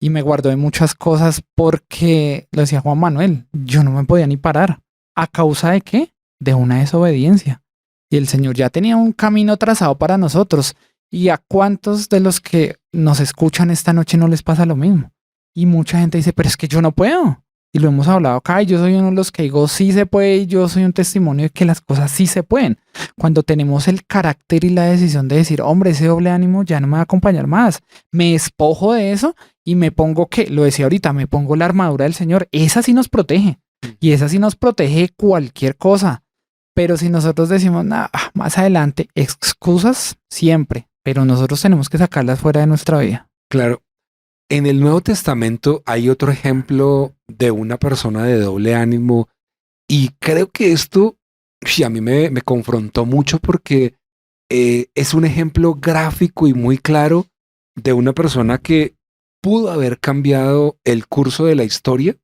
Y me guardó de muchas cosas porque, lo decía Juan Manuel, yo no me podía ni parar. ¿A causa de qué? De una desobediencia. Y el Señor ya tenía un camino trazado para nosotros. ¿Y a cuántos de los que nos escuchan esta noche no les pasa lo mismo? Y mucha gente dice, pero es que yo no puedo. Y lo hemos hablado acá, y yo soy uno de los que digo, sí se puede, y yo soy un testimonio de que las cosas sí se pueden. Cuando tenemos el carácter y la decisión de decir, hombre, ese doble ánimo ya no me va a acompañar más. Me despojo de eso y me pongo, que lo decía ahorita, me pongo la armadura del Señor. Esa sí nos protege. Y esa sí nos protege de cualquier cosa. Pero si nosotros decimos, nah, más adelante, excusas siempre. Pero nosotros tenemos que sacarlas fuera de nuestra vida. Claro. En el Nuevo Testamento hay otro ejemplo de una persona de doble ánimo y creo que esto a mí me confrontó mucho porque es un ejemplo gráfico y muy claro de una persona que pudo haber cambiado el curso de la historia,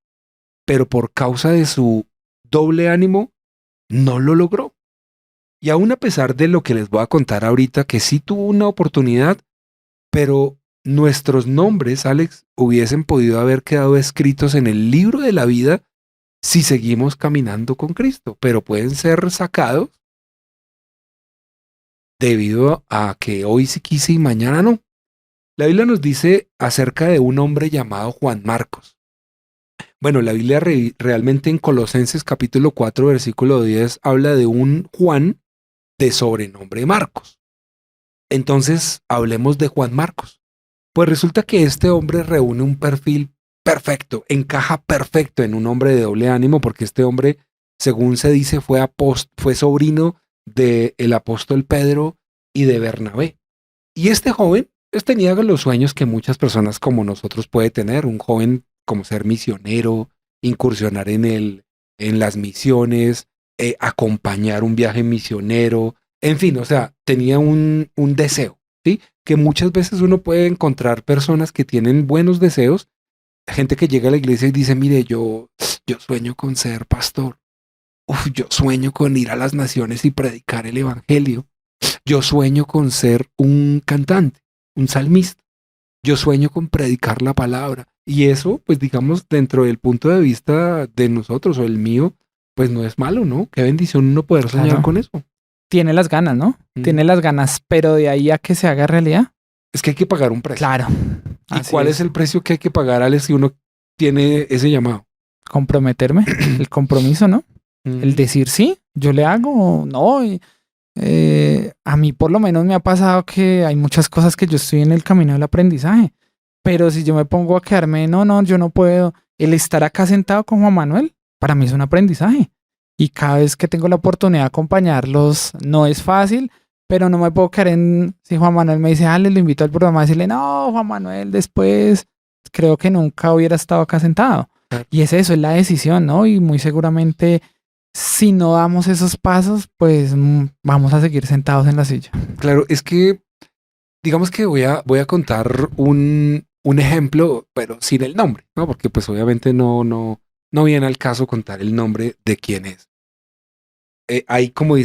pero por causa de su doble ánimo no lo logró. Y aún a pesar de lo que les voy a contar ahorita, que sí tuvo una oportunidad, pero nuestros nombres, Alex, hubiesen podido haber quedado escritos en el libro de la vida si seguimos caminando con Cristo, pero pueden ser sacados debido a que hoy sí quise y mañana no. La Biblia nos dice acerca de un hombre llamado Juan Marcos. Bueno, la Biblia realmente en Colosenses capítulo 4, versículo 10 habla de un Juan de sobrenombre Marcos. Entonces, hablemos de Juan Marcos. Pues resulta que este hombre reúne un perfil perfecto, encaja perfecto en un hombre de doble ánimo, porque este hombre, según se dice, fue sobrino del apóstol Pedro y de Bernabé. Y este joven pues, tenía los sueños que muchas personas como nosotros puede tener, un joven como ser misionero, incursionar en las misiones, acompañar un viaje misionero, en fin, o sea, tenía un deseo, ¿sí? Que muchas veces uno puede encontrar personas que tienen buenos deseos, gente que llega a la iglesia y dice, mire, yo sueño con ser pastor, yo sueño con ir a las naciones y predicar el evangelio, yo sueño con ser un cantante, un salmista, yo sueño con predicar la palabra. Y eso, pues digamos, dentro del punto de vista de nosotros o el mío, pues no es malo, ¿no? Qué bendición uno poder soñar Claro. con eso. Tiene las ganas, ¿no? Tiene las ganas, pero de ahí a que se haga realidad. Es que hay que pagar un precio. Claro. ¿Y cuál es el precio que hay que pagar, Alex, si uno tiene ese llamado? Comprometerme, el compromiso, ¿no? El decir sí, yo le hago, no. Y, a mí por lo menos me ha pasado que hay muchas cosas que yo estoy en el camino del aprendizaje, pero si yo me pongo a quedarme, no, yo no puedo. El estar acá sentado con Juan Manuel, para mí es un aprendizaje. Y cada vez que tengo la oportunidad de acompañarlos, no es fácil, pero no me puedo quedar en... Si Juan Manuel me dice, le invito al programa, a decirle, no, Juan Manuel, después creo que nunca hubiera estado acá sentado. Y es eso, es la decisión, ¿no? Y muy seguramente, si no damos esos pasos, pues vamos a seguir sentados en la silla. Claro, es que, digamos que voy a contar un un ejemplo, pero sin el nombre, ¿no? Porque pues obviamente no viene al caso contar el nombre de quién es. Ahí, como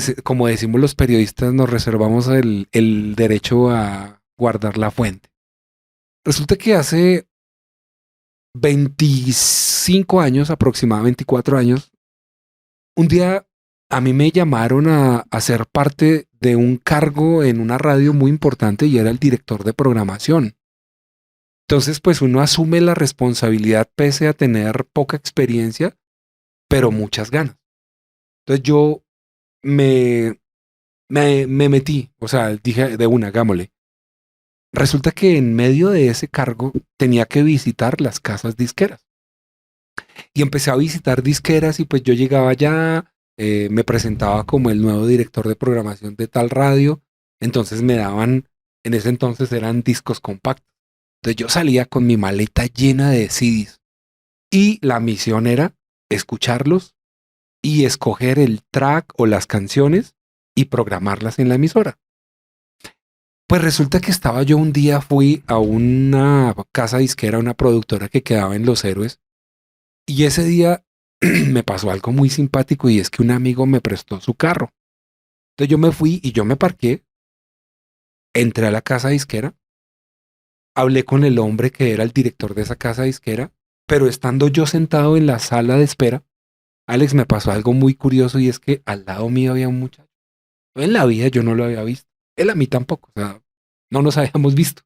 decimos los periodistas, nos reservamos el derecho a guardar la fuente. Resulta que hace 25 años, aproximadamente 24 años, un día a mí me llamaron a ser parte de un cargo en una radio muy importante y era el director de programación. Entonces, pues uno asume la responsabilidad pese a tener poca experiencia, pero muchas ganas. Entonces yo me metí, o sea, dije de una, hagámosle. Resulta que en medio de ese cargo tenía que visitar las casas disqueras. Y empecé a visitar disqueras y pues yo llegaba allá, me presentaba como el nuevo director de programación de tal radio. Entonces me daban, en ese entonces eran discos compactos. Entonces yo salía con mi maleta llena de CDs. Y la misión era escucharlos y escoger el track o las canciones y programarlas en la emisora. Pues resulta que estaba yo un día, fui a una casa disquera, una productora que quedaba en Los Héroes, y ese día me pasó algo muy simpático y es que un amigo me prestó su carro. Entonces yo me fui y yo me parqué, entré a la casa disquera, hablé con el hombre que era el director de esa casa disquera, pero estando yo sentado en la sala de espera, Alex, me pasó algo muy curioso y es que al lado mío había un muchacho. En la vida yo no lo había visto. Él a mí tampoco. O sea, no nos habíamos visto.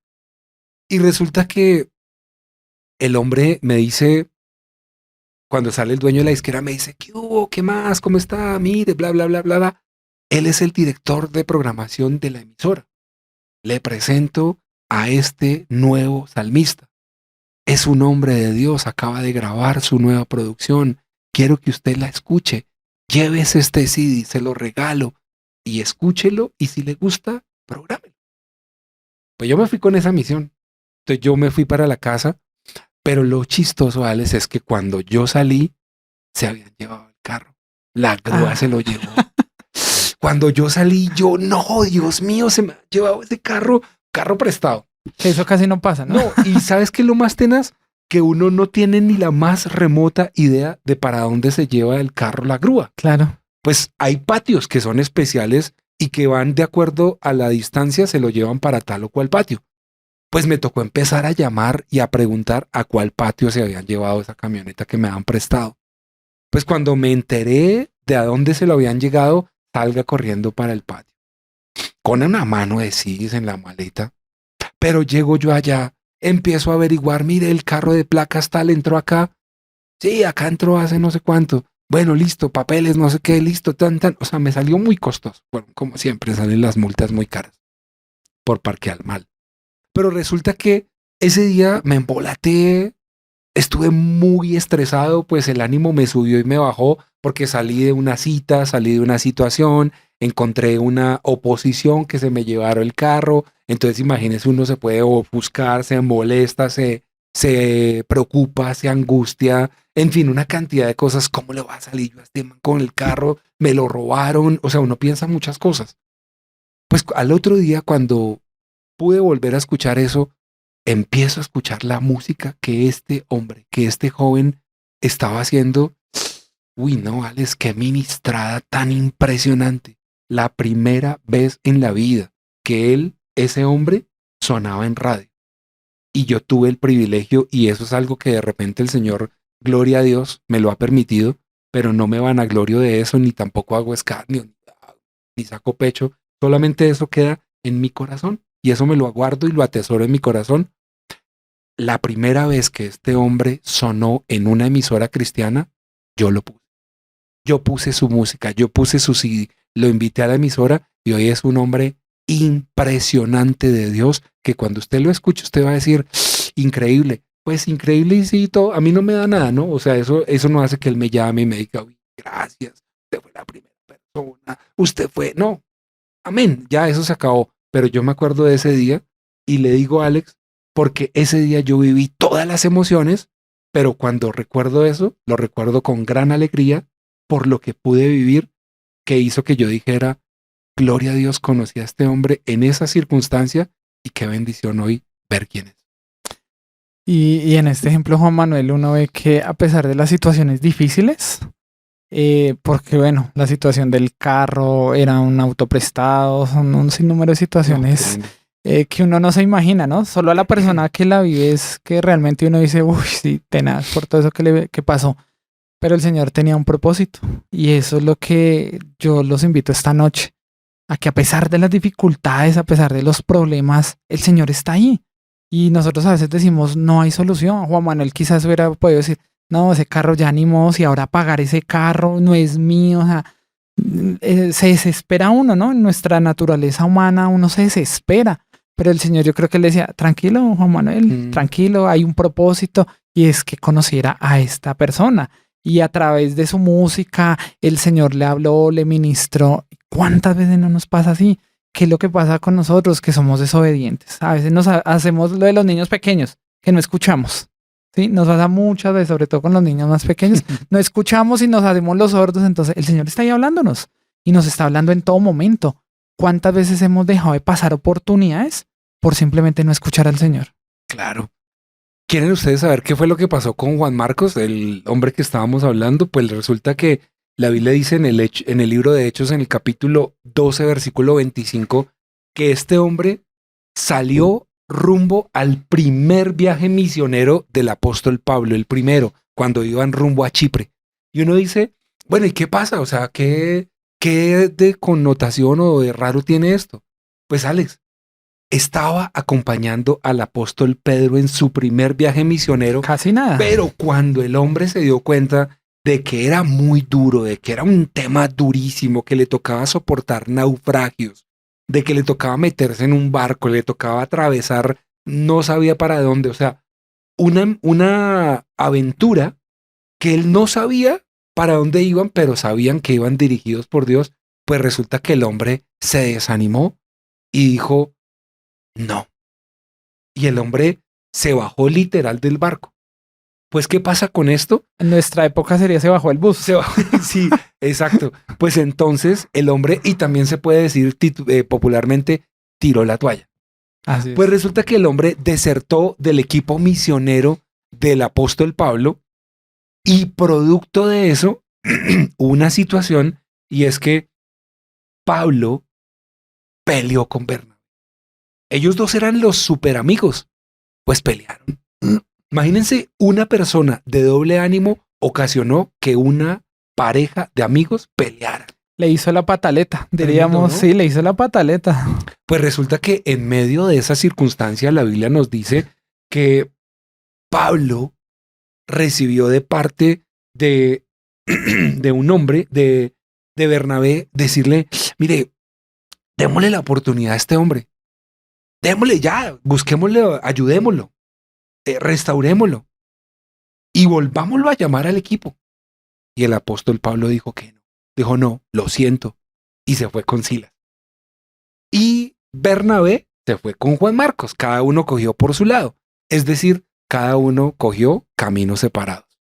Y resulta que el hombre me dice, cuando sale el dueño de la disquera, me dice, ¿qué hubo? ¿Qué más? ¿Cómo está? Mire, bla, bla, bla, bla, bla. Él es el director de programación de la emisora. Le presento a este nuevo salmista. Es un hombre de Dios, acaba de grabar su nueva producción. Quiero que usted la escuche. Llévese este CD, se lo regalo y escúchelo y si le gusta, prográmelo. Pues yo me fui con esa misión. Entonces yo me fui para la casa, pero lo chistoso, Alex, es que cuando yo salí, se habían llevado el carro. La grúa se lo llevó. Cuando yo salí, yo, no, Dios mío, se me ha llevado ese carro prestado. Eso casi no pasa, ¿no? No, y ¿sabes qué es lo más tenaz? Que uno no tiene ni la más remota idea de para dónde se lleva el carro la grúa. Claro. Pues hay patios que son especiales y que van de acuerdo a la distancia, se lo llevan para tal o cual patio. Pues me tocó empezar a llamar y a preguntar a cuál patio se habían llevado esa camioneta que me habían prestado. Pues cuando me enteré de a dónde se lo habían llegado, salga corriendo para el patio. Con una mano de CDs en la maleta. Pero llego yo allá, empiezo a averiguar, mire, el carro de placas tal entró acá. Sí, acá entró hace no sé cuánto. Bueno, listo, papeles, no sé qué, listo, tan. O sea, me salió muy costoso. Bueno, como siempre, salen las multas muy caras por parquear mal. Pero resulta que ese día me embolaté, estuve muy estresado, pues el ánimo me subió y me bajó porque salí de una cita, salí de una situación, encontré una oposición que se me llevaron el carro. Entonces, imagínese, uno se puede ofuscar, se molesta, se preocupa, se angustia, en fin, una cantidad de cosas. ¿Cómo le va a salir yo a este man con el carro? Me lo robaron. O sea, uno piensa muchas cosas. Pues al otro día, cuando pude volver a escuchar eso, empiezo a escuchar la música que este hombre, que este joven estaba haciendo. Uy, no, Alex, qué ministrada tan impresionante. La primera vez en la vida que él, ese hombre, sonaba en radio. Y yo tuve el privilegio, y eso es algo que de repente el Señor, gloria a Dios, me lo ha permitido, pero no me vanaglorio de eso, ni tampoco hago escarnio, ni saco pecho. Solamente eso queda en mi corazón, y eso me lo aguardo y lo atesoro en mi corazón. La primera vez que este hombre sonó en una emisora cristiana, yo lo puse. Yo puse su música, yo puse su CD, lo invité a la emisora y hoy es un hombre impresionante de Dios que cuando usted lo escuche usted va a decir, increíble. Pues increíble y sí, todo, a mí no me da nada, ¿no? O sea, eso no hace que él me llame y me diga, uy, gracias, usted fue la primera persona, usted fue, no, amén, ya eso se acabó. Pero yo me acuerdo de ese día y le digo a Alex, porque ese día yo viví todas las emociones, pero cuando recuerdo eso, lo recuerdo con gran alegría por lo que pude vivir, que hizo que yo dijera, gloria a Dios, conocí a este hombre en esa circunstancia y qué bendición hoy ver quién es. Y en este ejemplo, Juan Manuel, uno ve que a pesar de las situaciones difíciles, porque bueno, la situación del carro era un auto prestado, son un sinnúmero de situaciones que uno no se imagina, ¿no? Solo a la persona que la vive es que realmente uno dice, uy, sí, tenaz por todo eso que pasó. Pero el Señor tenía un propósito y eso es lo que yo los invito esta noche, a que a pesar de las dificultades, a pesar de los problemas, el Señor está ahí. Y nosotros a veces decimos, no hay solución. Juan Manuel quizás hubiera podido decir, no, ese carro ya ni modo, si ahora pagar ese carro no es mío. O sea, se desespera uno, ¿no? En nuestra naturaleza humana uno se desespera. Pero el Señor, yo creo que le decía, tranquilo, Juan Manuel, tranquilo, hay un propósito y es que conociera a esta persona. Y a través de su música, el Señor le habló, le ministró. ¿Cuántas veces no nos pasa así? ¿Qué es lo que pasa con nosotros? Que somos desobedientes. A veces nos hacemos lo de los niños pequeños, que no escuchamos. ¿Sí? Nos pasa muchas veces, sobre todo con los niños más pequeños. No escuchamos y nos hacemos los sordos. Entonces el Señor está ahí hablándonos y nos está hablando en todo momento. ¿Cuántas veces hemos dejado de pasar oportunidades por simplemente no escuchar al Señor? Claro. ¿Quieren ustedes saber qué fue lo que pasó con Juan Marcos, el hombre que estábamos hablando? Pues resulta que la Biblia dice en el libro de Hechos, en el capítulo 12, versículo 25, que este hombre salió rumbo al primer viaje misionero del apóstol Pablo, el primero, cuando iban rumbo a Chipre. Y uno dice, bueno, ¿y qué pasa? O sea, ¿qué de connotación o de raro tiene esto? Pues Alex, estaba acompañando al apóstol Pedro en su primer viaje misionero. Casi nada. Pero cuando el hombre se dio cuenta de que era muy duro, de que era un tema durísimo, que le tocaba soportar naufragios, de que le tocaba meterse en un barco, le tocaba atravesar, no sabía para dónde, o sea, una aventura que él no sabía para dónde iban, pero sabían que iban dirigidos por Dios, pues resulta que el hombre se desanimó y dijo, no. Y el hombre se bajó literal del barco. Pues, ¿qué pasa con esto? En nuestra época sería se bajó el bus. Se bajó, sí, exacto. Pues entonces el hombre, y también se puede decir popularmente, tiró la toalla. Así es. Pues resulta que el hombre desertó del equipo misionero del apóstol Pablo y producto de eso hubo una situación y es que Pablo peleó con Bernabé. Ellos dos eran los super amigos, pues pelearon. Imagínense, una persona de doble ánimo ocasionó que una pareja de amigos peleara. Le hizo la pataleta, diríamos, ¿no? sí, le hizo la pataleta. Pues resulta que en medio de esa circunstancia la Biblia nos dice que Pablo recibió de parte de un hombre, de Bernabé, decirle, mire, démosle la oportunidad a este hombre. Démosle ya, busquémosle, ayudémoslo, restaurémoslo y volvámoslo a llamar al equipo. Y el apóstol Pablo dijo que no. Dijo, no, lo siento. Y se fue con Silas. Y Bernabé se fue con Juan Marcos. Cada uno cogió por su lado. Es decir, cada uno cogió caminos separados.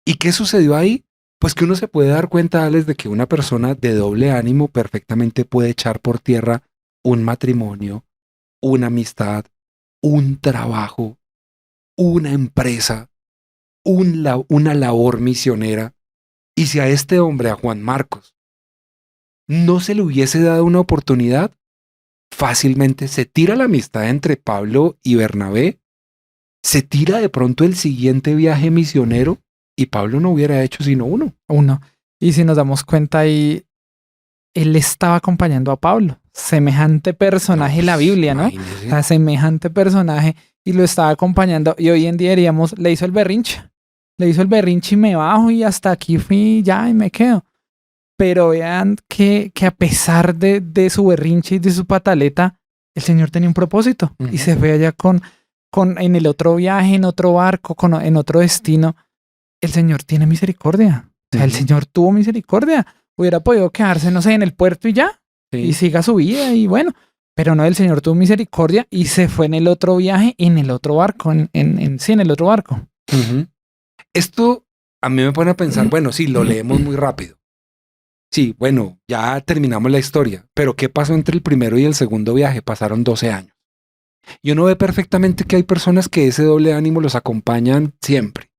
¿Y qué sucedió ahí? Pues que uno se puede dar cuenta, Alex, de que una persona de doble ánimo perfectamente puede echar por tierra un matrimonio, una amistad, un trabajo, una empresa, una labor misionera. Y si a este hombre, a Juan Marcos, no se le hubiese dado una oportunidad, fácilmente se tira la amistad entre Pablo y Bernabé, se tira de pronto el siguiente viaje misionero y Pablo no hubiera hecho sino uno. Y si nos damos cuenta ahí, él estaba acompañando a Pablo, semejante personaje en la Biblia, ¿no? O sea, semejante personaje y lo estaba acompañando y hoy en día diríamos, le hizo el berrinche y me bajo y hasta aquí fui ya y me quedo. Pero vean que a pesar de su berrinche y de su pataleta, el Señor tenía un propósito y se fue allá en el otro viaje, en otro barco, en otro destino. El Señor tiene misericordia. O sea, el Señor tuvo misericordia. Hubiera podido quedarse, no sé, en el puerto y ya, y siga su vida y bueno. Pero no, el Señor tuvo misericordia y se fue en el otro viaje, en el otro barco, en el otro barco. Esto a mí me pone a pensar, bueno, sí, lo leemos muy rápido. Sí, bueno, ya terminamos la historia, pero ¿qué pasó entre el primero y el segundo viaje? Pasaron 12 años. Y uno ve perfectamente que hay personas que ese doble ánimo los acompañan siempre.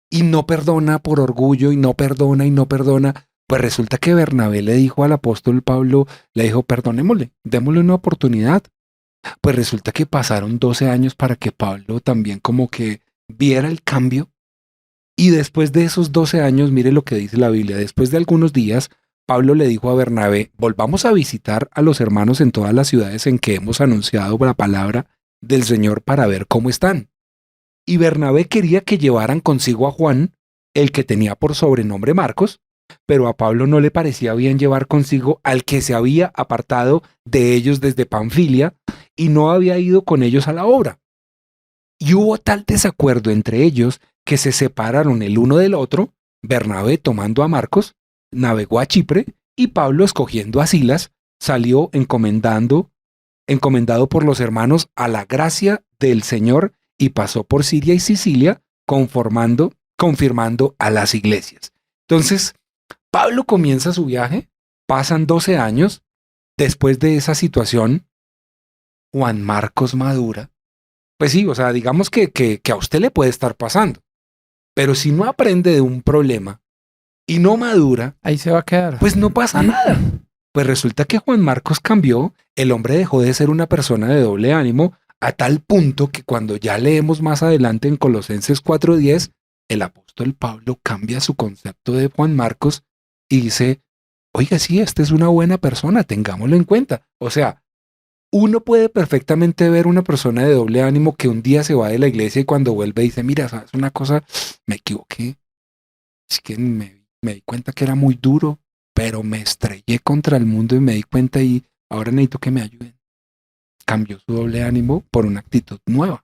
Y no perdona por orgullo, y no perdona, y no perdona. Pues resulta que Bernabé le dijo al apóstol Pablo, le dijo, perdonémosle, démosle una oportunidad. Pues resulta que pasaron 12 años para que Pablo también como que viera el cambio. Y después de esos 12 años, mire lo que dice la Biblia, después de algunos días, Pablo le dijo a Bernabé, volvamos a visitar a los hermanos en todas las ciudades en que hemos anunciado la palabra del Señor para ver cómo están. Y Bernabé quería que llevaran consigo a Juan, el que tenía por sobrenombre Marcos, pero a Pablo no le parecía bien llevar consigo al que se había apartado de ellos desde Panfilia y no había ido con ellos a la obra. Y hubo tal desacuerdo entre ellos que se separaron el uno del otro, Bernabé tomando a Marcos, navegó a Chipre y Pablo, escogiendo a Silas, salió encomendado por los hermanos a la gracia del Señor y pasó por Siria y Sicilia, confirmando a las iglesias. Entonces, Pablo comienza su viaje, pasan 12 años, después de esa situación, Juan Marcos madura. Pues sí, o sea, digamos que a usted le puede estar pasando, pero si no aprende de un problema y no madura, ahí se va a quedar. pues no pasa nada. Pues resulta que Juan Marcos cambió, el hombre dejó de ser una persona de doble ánimo a tal punto que cuando ya leemos más adelante en Colosenses 4:10, el apóstol Pablo cambia su concepto de Juan Marcos y dice, oiga, sí, esta es una buena persona, tengámoslo en cuenta. O sea, uno puede perfectamente ver una persona de doble ánimo que un día se va de la iglesia y cuando vuelve dice, mira, ¿sabes una cosa? Me equivoqué. Es que me di cuenta que era muy duro, pero me estrellé contra el mundo y me di cuenta y ahora necesito que me ayuden. Cambió su doble ánimo por una actitud nueva.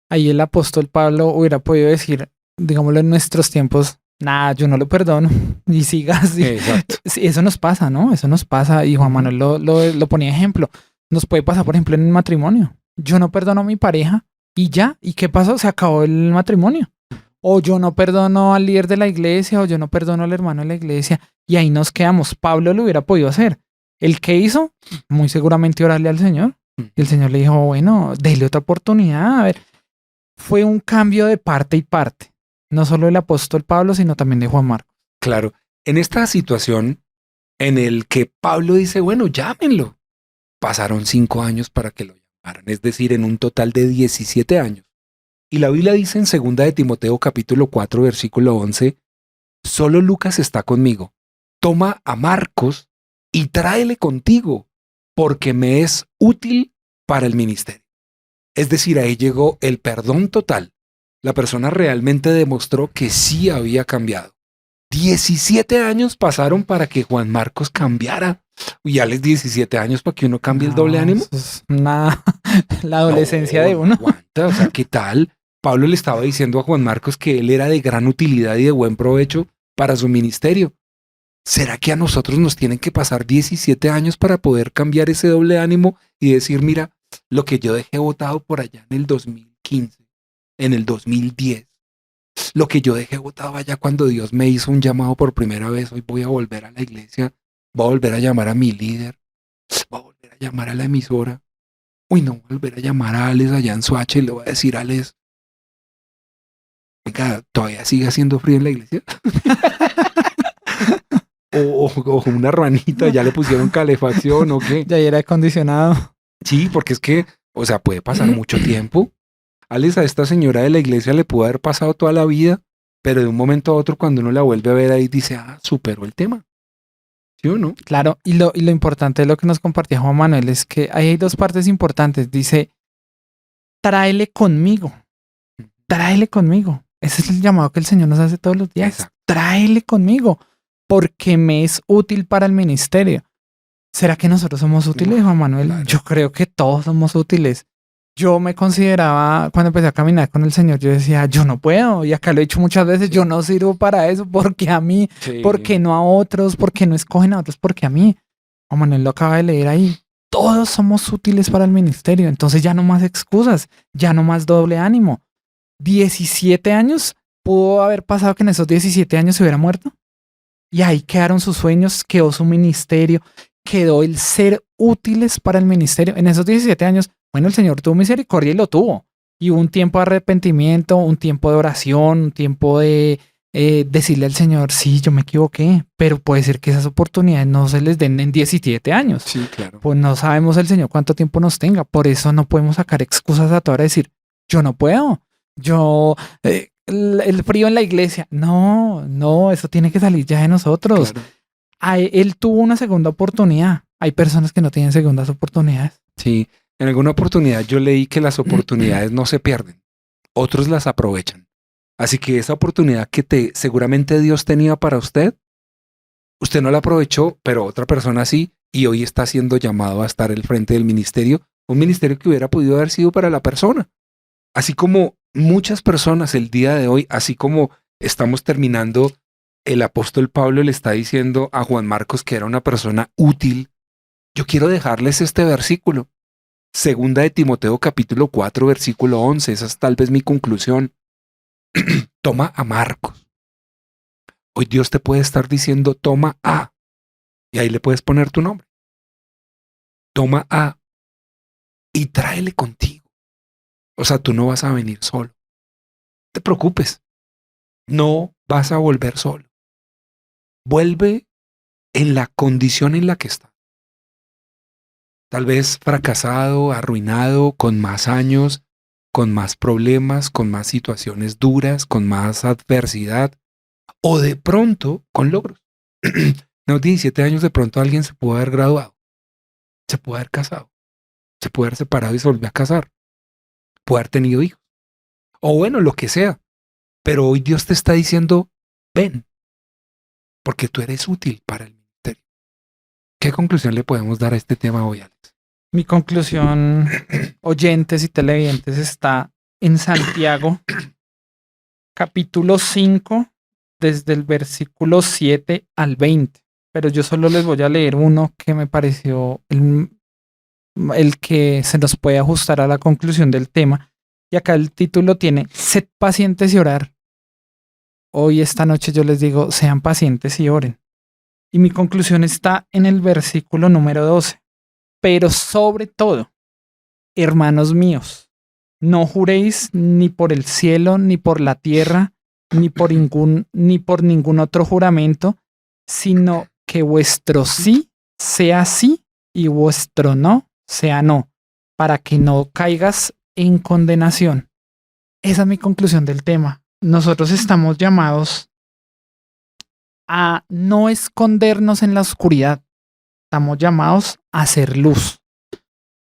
Ahí el apóstol Pablo hubiera podido decir, digámoslo en nuestros tiempos, nada, yo no lo perdono y siga así. Exacto. Sí, eso nos pasa, ¿no? Eso nos pasa y Juan Manuel lo ponía ejemplo. Nos puede pasar, por ejemplo, en el matrimonio. Yo no perdono a mi pareja y ya. ¿Y qué pasó? Se acabó el matrimonio. O yo no perdono al líder de la iglesia o yo no perdono al hermano de la iglesia y ahí nos quedamos. Pablo lo hubiera podido hacer. ¿El que hizo? Muy seguramente orarle al Señor. Y el Señor le dijo, bueno, déle otra oportunidad. A ver, fue un cambio de parte y parte. No solo del apóstol Pablo, sino también de Juan Marcos. Claro, en esta situación en el que Pablo dice, bueno, llámenlo. Pasaron 5 años para que lo llamaran, es decir, en un total de 17 años. Y la Biblia dice en 2 de Timoteo capítulo 4 versículo 11, solo Lucas está conmigo. Toma a Marcos y tráele contigo, porque me es útil para el ministerio. Es decir, ahí llegó el perdón total. La persona realmente demostró que sí había cambiado. 17 años pasaron para que Juan Marcos cambiara. Y ya les 17 años para que uno cambie el doble ánimo. Eso es la adolescencia de No uno. aguanta, o sea, ¿qué tal? Pablo le estaba diciendo a Juan Marcos que él era de gran utilidad y de buen provecho para su ministerio. ¿Será que a nosotros nos tienen que pasar 17 años para poder cambiar ese doble ánimo y decir, mira, lo que yo dejé botado por allá en el 2015, en el 2010, lo que yo dejé botado allá cuando Dios me hizo un llamado por primera vez, hoy voy a volver a la iglesia, voy a volver a llamar a mi líder, voy a volver a llamar a la emisora, uy, no, voy a volver a llamar a Alex allá en Soacha y le voy a decir a Alex, venga, ¿todavía sigue haciendo frío en la iglesia? o una ranita, ya le pusieron calefacción o qué. Ya era acondicionado. Sí, porque es que, o sea, puede pasar mucho tiempo. Alex, a esta señora de la iglesia le pudo haber pasado toda la vida, pero de un momento a otro cuando uno la vuelve a ver ahí dice, superó el tema. ¿Sí o no? Claro, y lo importante de lo que nos compartía Juan Manuel es que ahí hay dos partes importantes. Dice, tráele conmigo. Tráele conmigo. Ese es el llamado que el Señor nos hace todos los días. Exacto. Tráele conmigo, porque me es útil para el ministerio. ¿Será que nosotros somos útiles, Juan Manuel? Claro. Yo creo que todos somos útiles. Yo me consideraba, cuando empecé a caminar con el Señor, yo decía, yo no puedo, y acá lo he dicho muchas veces, yo no sirvo para eso, porque a mí, Sí. porque no a otros, porque no escogen a otros, porque a mí. Juan Manuel lo acaba de leer ahí. Todos somos útiles para el ministerio, entonces ya no más excusas, ya no más doble ánimo. 17 años, pudo haber pasado que en esos 17 años se hubiera muerto. Y ahí quedaron sus sueños, quedó su ministerio, quedó el ser útiles para el ministerio. En esos 17 años Bueno, el Señor tuvo misericordia y lo tuvo. Y hubo un tiempo de arrepentimiento, un tiempo de oración, un tiempo de decirle al Señor, sí, yo me equivoqué, pero puede ser que esas oportunidades no se les den en 17 años. Sí, claro. Pues no sabemos el Señor cuánto tiempo nos tenga. Por eso no podemos sacar excusas a toda hora y decir, yo no puedo. Yo, el frío en la iglesia. No, eso tiene que salir ya de nosotros. Claro. Él tuvo una segunda oportunidad. Hay personas que no tienen segundas oportunidades. Sí, en alguna oportunidad yo leí que las oportunidades no se pierden, otros las aprovechan. Así que esa oportunidad que seguramente Dios tenía para usted no la aprovechó, pero otra persona sí, y hoy está siendo llamado a estar al frente del ministerio, un ministerio que hubiera podido haber sido para la persona. Así como muchas personas el día de hoy, así como estamos terminando, el apóstol Pablo le está diciendo a Juan Marcos que era una persona útil. Yo quiero dejarles este versículo. Segunda de Timoteo capítulo 4 versículo 11. Esa es tal vez mi conclusión. Toma a Marcos. Hoy Dios te puede estar diciendo toma a. Y ahí le puedes poner tu nombre. Toma a. Y tráele contigo. O sea, tú no vas a venir solo. No te preocupes. No vas a volver solo. Vuelve en la condición en la que está. Tal vez fracasado, arruinado, con más años, con más problemas, con más situaciones duras, con más adversidad, o de pronto con logros. En los 17 años de pronto alguien se puede haber graduado, se puede haber casado, se puede haber separado y se volvió a casar, puede haber tenido hijos, o bueno, lo que sea. Pero hoy Dios te está diciendo, ven, porque tú eres útil para el ministerio. ¿Qué conclusión le podemos dar a este tema hoy, Alex? Mi conclusión, oyentes y televidentes, está en Santiago, capítulo 5, desde el versículo 7 al 20. Pero yo solo les voy a leer uno que me pareció el que se nos puede ajustar a la conclusión del tema. Y acá el título tiene, sed pacientes y orar. Hoy, esta noche, yo les digo, sean pacientes y oren. Y mi conclusión está en el versículo número 12. Pero sobre todo, hermanos míos, no juréis ni por el cielo, ni por la tierra, ni por ningún otro juramento, sino que vuestro sí sea sí y vuestro no sea no, para que no caigas en condenación. Esa es mi conclusión del tema. Nosotros estamos llamados a no escondernos en la oscuridad. Estamos llamados a ser luz.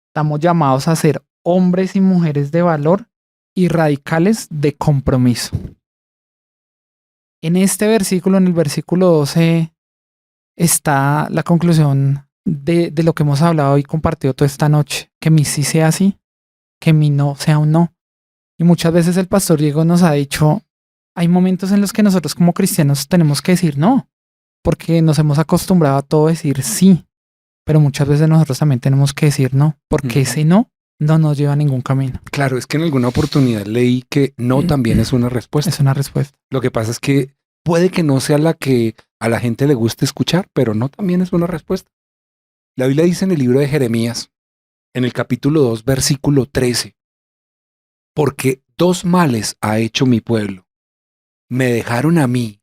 Estamos llamados a ser hombres y mujeres de valor y radicales de compromiso. En este versículo, en el versículo 12, está la conclusión de lo que hemos hablado y compartido toda esta noche. Que mi sí sea sí, que mi no sea un no. Y muchas veces el pastor Diego nos ha dicho, hay momentos en los que nosotros como cristianos tenemos que decir no, porque nos hemos acostumbrado a todo decir sí. Pero muchas veces nosotros también tenemos que decir no, porque ese no nos lleva a ningún camino. Claro, es que en alguna oportunidad leí que no también es una respuesta. Es una respuesta. Lo que pasa es que puede que no sea la que a la gente le guste escuchar, pero no también es una respuesta. La Biblia dice en el libro de Jeremías, en el capítulo 2, versículo 13, porque dos males ha hecho mi pueblo. Me dejaron a mí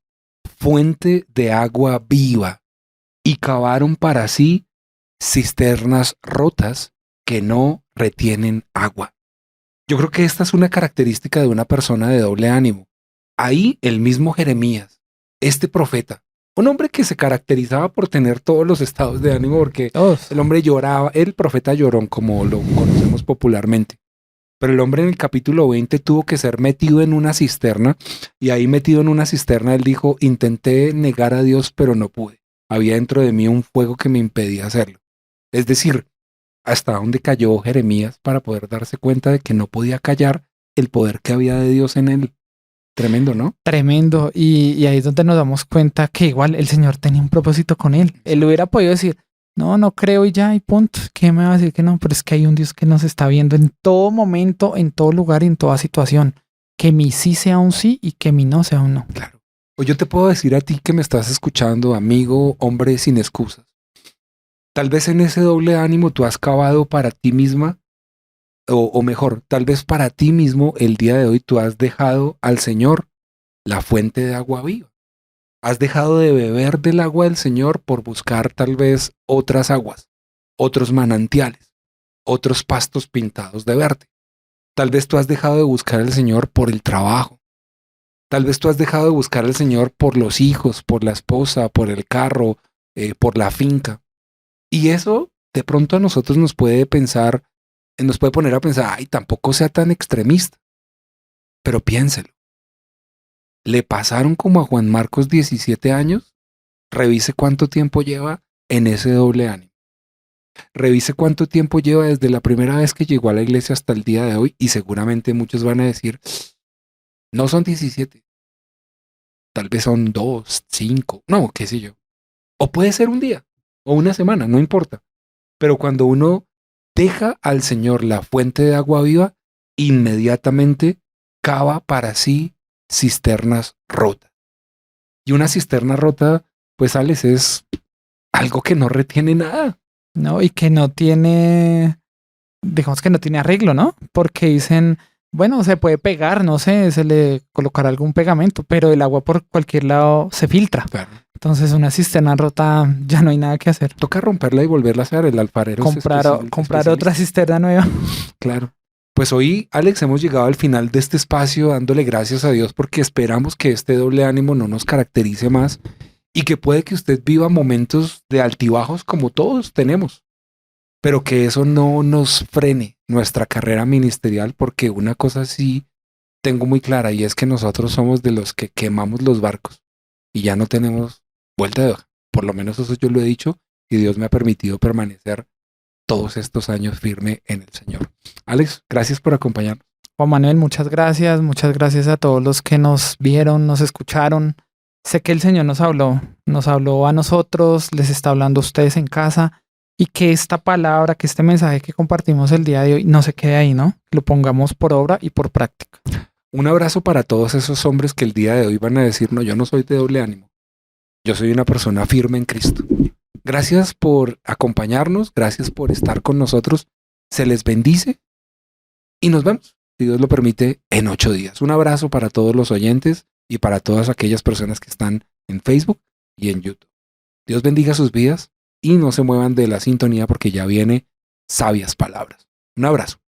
fuente de agua viva y cavaron para sí cisternas rotas que no retienen agua. Yo creo que esta es una característica de una persona de doble ánimo. Ahí el mismo Jeremías, este profeta, un hombre que se caracterizaba por tener todos los estados de ánimo, porque el hombre lloraba, el profeta llorón como lo conocemos popularmente. Pero el hombre en el capítulo 20 tuvo que ser metido en una cisterna, y ahí metido en una cisterna él dijo, intenté negar a Dios pero no pude. Había dentro de mí un fuego que me impedía hacerlo. Es decir, hasta dónde cayó Jeremías para poder darse cuenta de que no podía callar el poder que había de Dios en él. Tremendo, ¿no? Tremendo. Y ahí es donde nos damos cuenta que igual el Señor tenía un propósito con él. Él hubiera podido decir, no creo y ya, y punto. ¿Qué me va a decir que no? Pero es que hay un Dios que nos está viendo en todo momento, en todo lugar y en toda situación. Que mi sí sea un sí y que mi no sea un no. Claro. O yo te puedo decir a ti que me estás escuchando, amigo, hombre sin excusas. Tal vez en ese doble ánimo tú has cavado para ti misma o mejor, tal vez para ti mismo el día de hoy tú has dejado al Señor la fuente de agua viva. Has dejado de beber del agua del Señor por buscar tal vez otras aguas, otros manantiales, otros pastos pintados de verde. Tal vez tú has dejado de buscar al Señor por el trabajo. Tal vez tú has dejado de buscar al Señor por los hijos, por la esposa, por el carro, por la finca. Y eso de pronto a nosotros nos puede poner a pensar, ay, tampoco sea tan extremista. Pero piénselo. ¿Le pasaron como a Juan Marcos 17 años? Revise cuánto tiempo lleva en ese doble ánimo. Revise cuánto tiempo lleva desde la primera vez que llegó a la iglesia hasta el día de hoy y seguramente muchos van a decir, no son 17, tal vez son 2, 5, no, qué sé yo. O puede ser un día o una semana, no importa. Pero cuando uno deja al Señor la fuente de agua viva, inmediatamente cava para sí cisternas rotas. Y una cisterna rota, pues Alex, es algo que no retiene nada. No, y que no tiene, digamos que no tiene arreglo, ¿no? Porque dicen, bueno, se puede pegar, no sé, se le colocará algún pegamento, pero el agua por cualquier lado se filtra. Claro. Entonces una cisterna rota ya no hay nada que hacer. Toca romperla y volverla a hacer. El alfarero Comprar otra cisterna nueva. Claro. Pues hoy, Alex, hemos llegado al final de este espacio dándole gracias a Dios porque esperamos que este doble ánimo no nos caracterice más y que puede que usted viva momentos de altibajos como todos tenemos, pero que eso no nos frene nuestra carrera ministerial, porque una cosa sí tengo muy clara y es que nosotros somos de los que quemamos los barcos y ya no tenemos vuelta de hoja. Por lo menos eso yo lo he dicho y Dios me ha permitido permanecer todos estos años firme en el Señor. Alex, gracias por acompañarnos. Juan Manuel, muchas gracias a todos los que nos vieron, nos escucharon. Sé que el Señor nos habló a nosotros, les está hablando a ustedes en casa, y que esta palabra, que este mensaje que compartimos el día de hoy no se quede ahí, ¿no? Lo pongamos por obra y por práctica. Un abrazo para todos esos hombres que el día de hoy van a decir, no, yo no soy de doble ánimo, yo soy una persona firme en Cristo. Gracias por acompañarnos, gracias por estar con nosotros, se les bendice y nos vemos, si Dios lo permite, en 8 días. Un abrazo para todos los oyentes y para todas aquellas personas que están en Facebook y en YouTube. Dios bendiga sus vidas y no se muevan de la sintonía porque ya viene sabias palabras. Un abrazo.